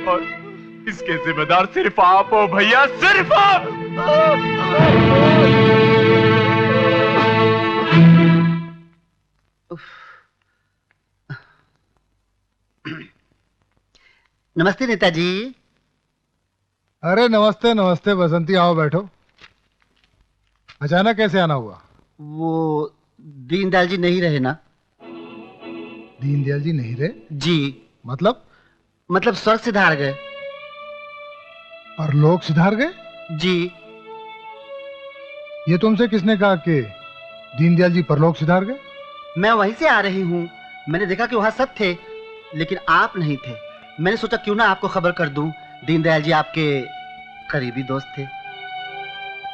और इसके जिम्मेदार सिर्फ आप हो भैया, सिर्फ आप। नमस्ते नेताजी। अरे नमस्ते नमस्ते बसंती, आओ बैठो। अचानक कैसे आना हुआ? वो दीनदयाल जी नहीं रहे ना। दीनदयाल जी नहीं रहे? जी। मतलब स्वर्ग सिधार गए। परलोक सिधार गए? जी। ये तुमसे किसने कहा कि दीनदयाल जी परलोक सिधार गए? मैं वहीं से आ रही हूँ। मैंने देखा कि वहां सब थे, लेकिन आप नहीं थे। मैंने सोचा क्यों ना आपको खबर कर दूं। दीनदयाल जी आपके करीबी दोस्त थे।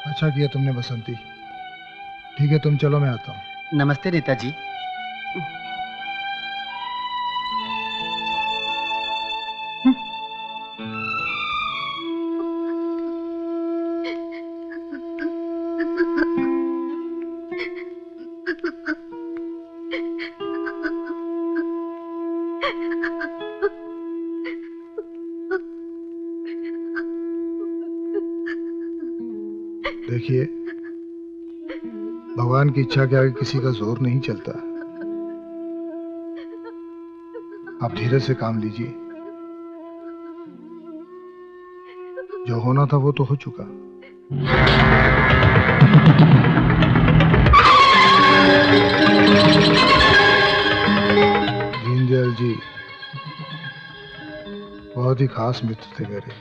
अच्छा किया तुमने बसंती। ठीक है तुम चलो, मैं आता हूँ। नमस्ते नेताजी। देखिए, भगवान की इच्छा के आगे किसी का जोर नहीं चलता। आप धीरे से काम लीजिए। जो होना था वो तो हो चुका। दीनदयाल जी बहुत ही खास मित्र थे मेरे,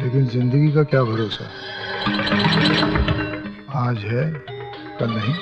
लेकिन जिंदगी का क्या भरोसा, आज है कल नहीं।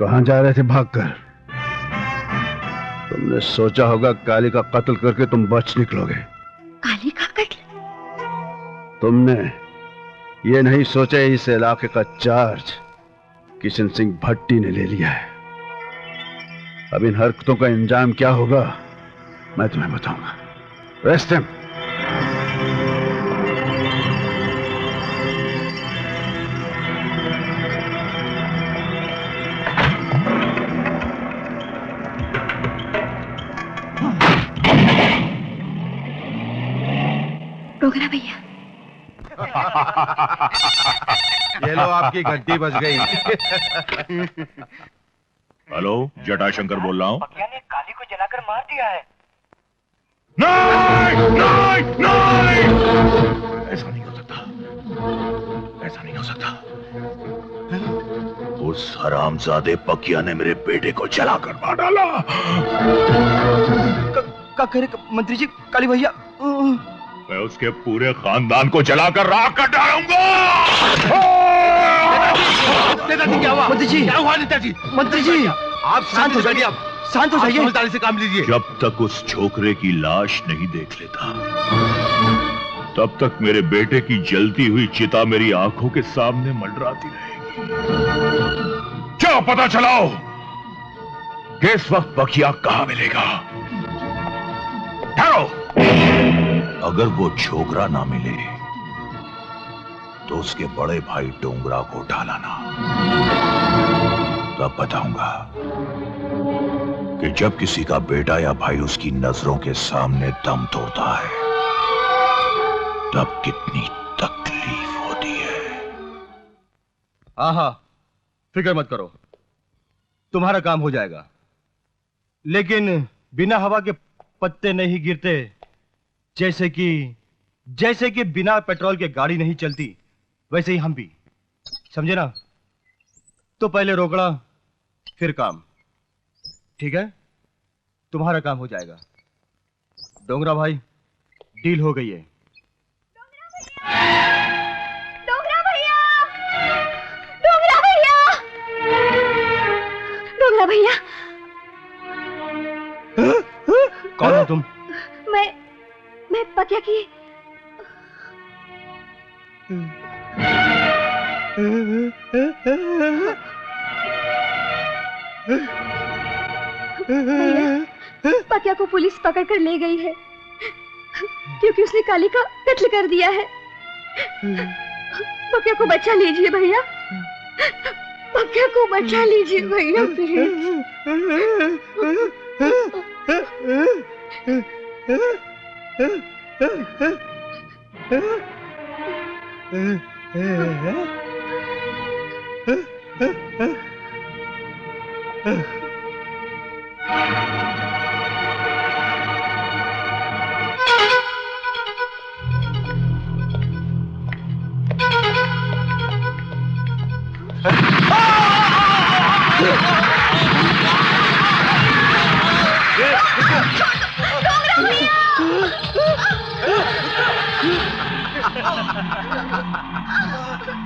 कहां जा रहे थे भागकर? तुमने सोचा होगा काली का कत्ल करके तुम बच निकलोगे। काली का कत्ल? तुमने ये नहीं सोचा इस इलाके का चार्ज किशन सिंह भट्टी ने ले लिया है। अब इन हरकतों का इंजाम क्या होगा मैं तुम्हें बताऊंगा। Rest him. डोगरा भैया। ये लो आपकी घंटी बज गई। हेलो, जटाशंकर बोल रहा हूँ। पकिया ने काली को जलाकर मार दिया है। नहीं, नहीं, नहीं! ऐसा नहीं हो सकता, ऐसा नहीं हो सकता। उस हरामजादे पकिया ने मेरे बेटे को जलाकर मार डाला। क्या कह रहे मंत्री जी? काली भैया, मैं उसके पूरे खानदान को जलाकर राख कर डालूंगा। नेताजी क्या हुआ? मंत्री जी, क्या हुआ नेताजी? मंत्री जी आप शांत हो जाइए। आप शांत हो जाइए। समझदारी से काम लीजिए। जब तक उस छोकरे की लाश नहीं देख लेता तब तक मेरे बेटे की जलती हुई चिता मेरी आंखों के सामने मंडराती रहेगी। क्या पता चलाओ कि इस वक्त पकिया कहां मिलेगा। ठहरो, अगर वो छोकरा ना मिले तो उसके बड़े भाई डोंगरा को ढालाना। तब बताऊंगा कि जब किसी का बेटा या भाई उसकी नजरों के सामने दम तोड़ता है तब कितनी तकलीफ होती है। हाँ, फिक्र मत करो, तुम्हारा काम हो जाएगा। लेकिन बिना हवा के पत्ते नहीं गिरते, जैसे कि बिना पेट्रोल के गाड़ी नहीं चलती, वैसे ही हम भी, समझे ना? तो पहले रोकड़ा फिर काम, ठीक है? तुम्हारा काम हो जाएगा। डोंगरा भाई, डील हो गई है। डोगरा भैया! डोगरा भैया! डोगरा भैया! कौन हो तुम? मैं पकिया की। पकिया को पुलिस पकड़ कर ले गई है क्योंकि उसने काली का कत्ल कर दिया है। पकिया को बचा लीजिए भैया, पकिया को बचा लीजिए भैया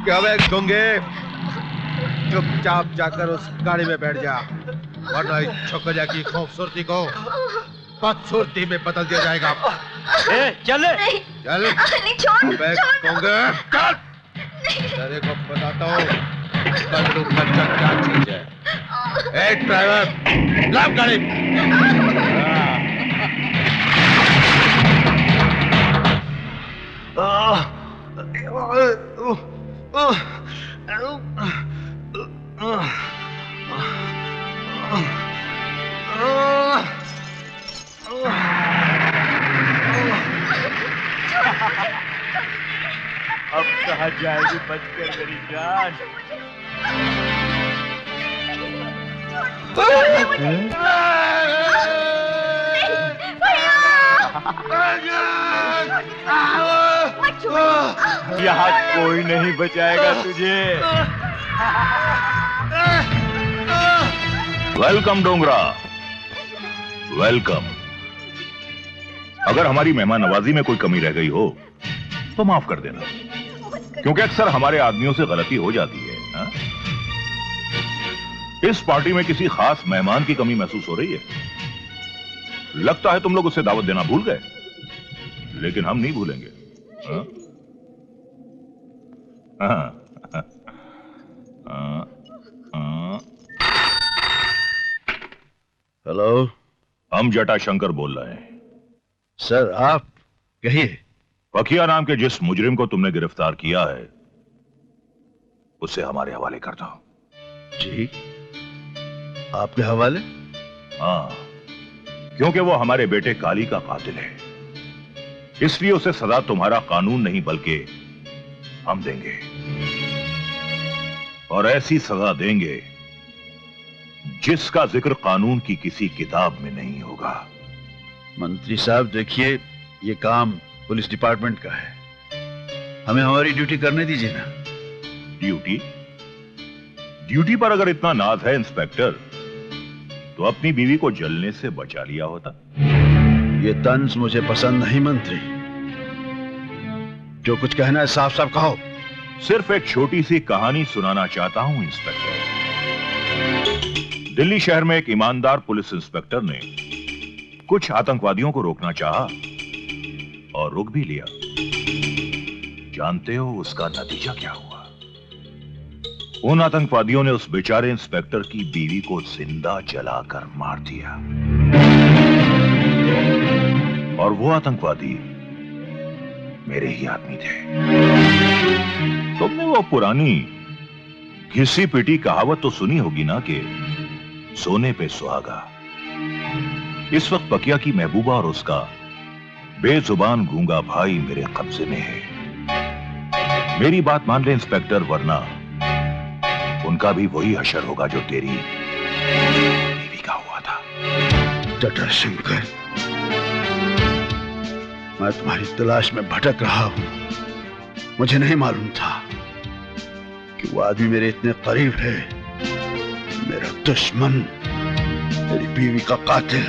क्या वे गंगे, चुपचाप जाकर उस गाड़ी में बैठ जा, वरना इस छोकरिया की खूबसूरती को बदसूरती में बदल दिया जाएगा। चल चल छोड़ चल तेरे को बताता हूँ कल्लू खच्चर क्या चीज है। ए ड्राइवर लाभ गाड़ी। अब कहाँ जाएगी बचकर मेरी जान? यहाँ कोई नहीं बचाएगा तुझे। Welcome Dongra, welcome. अगर हमारी मेहमान नवाजी में कोई कमी रह गई हो तो माफ कर देना, क्योंकि अक्सर हमारे आदमियों से गलती हो जाती है। हा? इस पार्टी में किसी खास मेहमान की कमी महसूस हो रही है। लगता है तुम लोग उसे दावत देना भूल गए, लेकिन हम नहीं भूलेंगे। हा? हा? हेलो, हम जटाशंकर बोल रहे हैं। सर आप कहिए। पकिया नाम के जिस मुजरिम को तुमने गिरफ्तार किया है उसे हमारे हवाले कर दो। जी, आपके हवाले? हाँ, क्योंकि वो हमारे बेटे काली का कातिल है, इसलिए उसे सजा तुम्हारा कानून नहीं बल्कि हम देंगे, और ऐसी सजा देंगे जिसका जिक्र कानून की किसी किताब में नहीं होगा। मंत्री साहब देखिए, ये काम पुलिस डिपार्टमेंट का है, हमें हमारी ड्यूटी करने दीजिए ना। ड्यूटी? ड्यूटी पर अगर इतना नाज है इंस्पेक्टर, तो अपनी बीवी को जलने से बचा लिया होता। ये तंज मुझे पसंद नहीं मंत्री, जो कुछ कहना है साफ साफ कहो। सिर्फ एक छोटी सी कहानी सुनाना चाहता हूं इंस्पेक्टर। दिल्ली शहर में एक ईमानदार पुलिस इंस्पेक्टर ने कुछ आतंकवादियों को रोकना चाहा और रोक भी लिया। जानते हो उसका नतीजा क्या हुआ? उन आतंकवादियों ने उस बेचारे इंस्पेक्टर की बीवी को जिंदा जलाकर मार दिया, और वो आतंकवादी मेरे ही आदमी थे। तुमने वो पुरानी घिसी पिटी कहावत तो सुनी होगी ना कि सोने पे सुहागा। इस वक्त पकिया की महबूबा और उसका बेजुबान गूंगा भाई मेरे कब्जे में है। मेरी बात मान ले इंस्पेक्टर, वरना उनका भी वही हशर होगा जो तेरी बीवी का हुआ था। जटाशंकर, मैं तुम्हारी तलाश में भटक रहा हूं। मुझे नहीं मालूम था कि वो आदमी मेरे इतने करीब है, मेरा दुश्मन, मेरी बीवी का कातिल।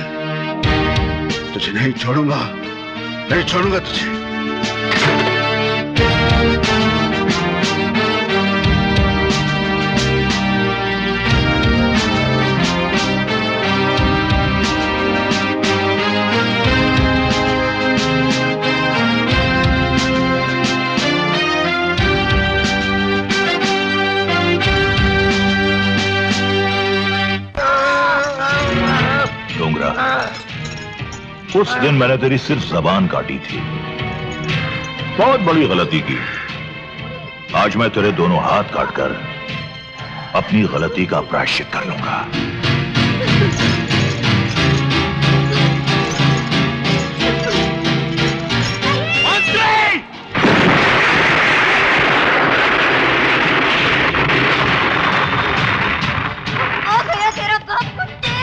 तुझे नहीं छोड़ूंगा, नहीं छोड़ूंगा तुझे। उस दिन मैंने तेरी सिर्फ जबान काटी थी, बहुत बड़ी गलती की। आज मैं तेरे दोनों हाथ काटकर अपनी गलती का प्रायश्चित कर लूंगा। आ गया तेरा बाप कुत्ते।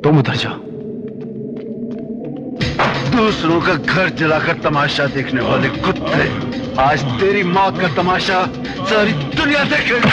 तुम उधर जाओ। दूसरों का घर जलाकर तमाशा देखने वाले कुत्ते, आज तेरी मौत का तमाशा सारी दुनिया देखेगी।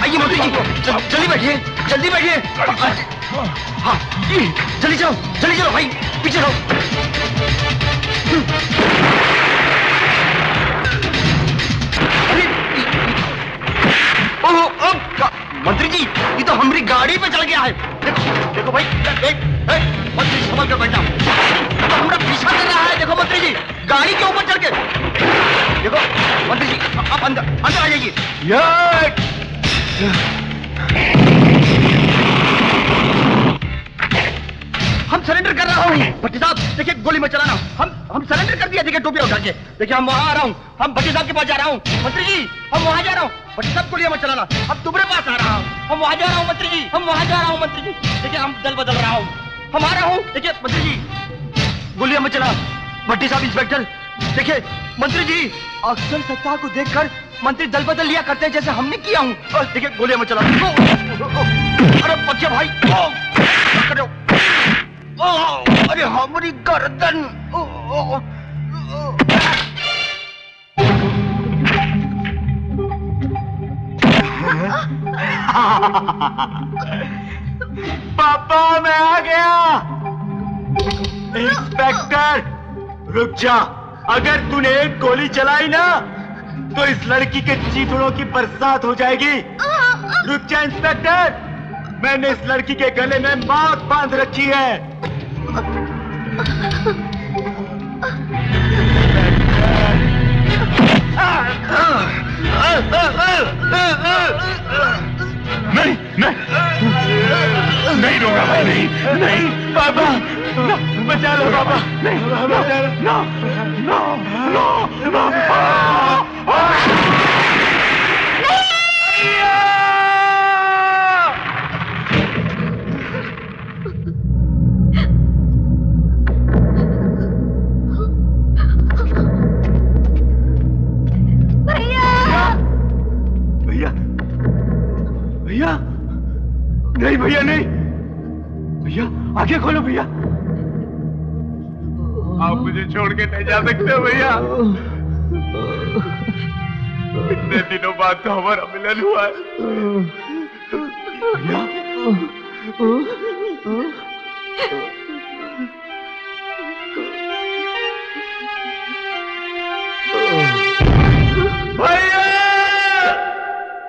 आइए मंत्री जी, जल्दी बैठिए, जल्दी बैठिए। हाँ, जल्दी चलो, जल्दी चलो भाई, पीछे रहो। मंत्री जी, ये तो हमारी गाड़ी पे चल गया है। देखो देखो भाई, मंत्री संभल कर बैठा, तो हमारा पीछा कर रहा है। देखो मंत्री जी, गाड़ी के ऊपर चढ़ के देखो। मंत्री जी, आप अंदर अंदर आ जाइए। हम सरेंडर कर रहा हूँ। भट्टी साहब देखिए, गोली मत चलाना। हम सरेंडर कर दिया। देखिए टोपी उठा के, देखिए हम वहां आ रहा हूँ। हम भट्टी साहब के पास जा रहा हूँ। मंत्री जी, हम वहां जा रहा हूँ। भट्टी साहब गोलियां मत चलाना। हम तुम्हारे पास आ रहा हूँ। हम वहां जा रहा हूँ मंत्री जी, हम वहां जा रहा हूँ मंत्री जी। देखिए हम दल बदल रहा हूँ। हम आ रहा हूँ। देखिए मंत्री जी, गोलियां मत चला। भट्टी साहब, इंस्पेक्टर देखिए। मंत्री जी, अक्सर सत्ता को देखकर मंत्री दल बदल लिया करते हैं, जैसे हमने किया हूँ। देखिए गोलियां मत चला। अरे बच्चे भाई, अरे हमारी गर्दन। पापा मैं आ गया। इंस्पेक्टर रुक जा, अगर तूने एक गोली चलाई ना तो इस लड़की के चीथड़ों की बरसात हो जाएगी। रुक जा इंस्पेक्टर, मैंने इस लड़की के गले में मार बांध रखी है। नहीं नहीं नहीं दूंगा भाई, नहीं नहीं पापा बचा लो पापा, नहीं बचा लो। नो नो नो नो भैया नहीं, भैया नहीं, भैया आगे खोलो भैया। आप मुझे छोड़ के नहीं जा सकते भैया। इतने दिनों बाद तो हमारा मिलन हुआ है भैया।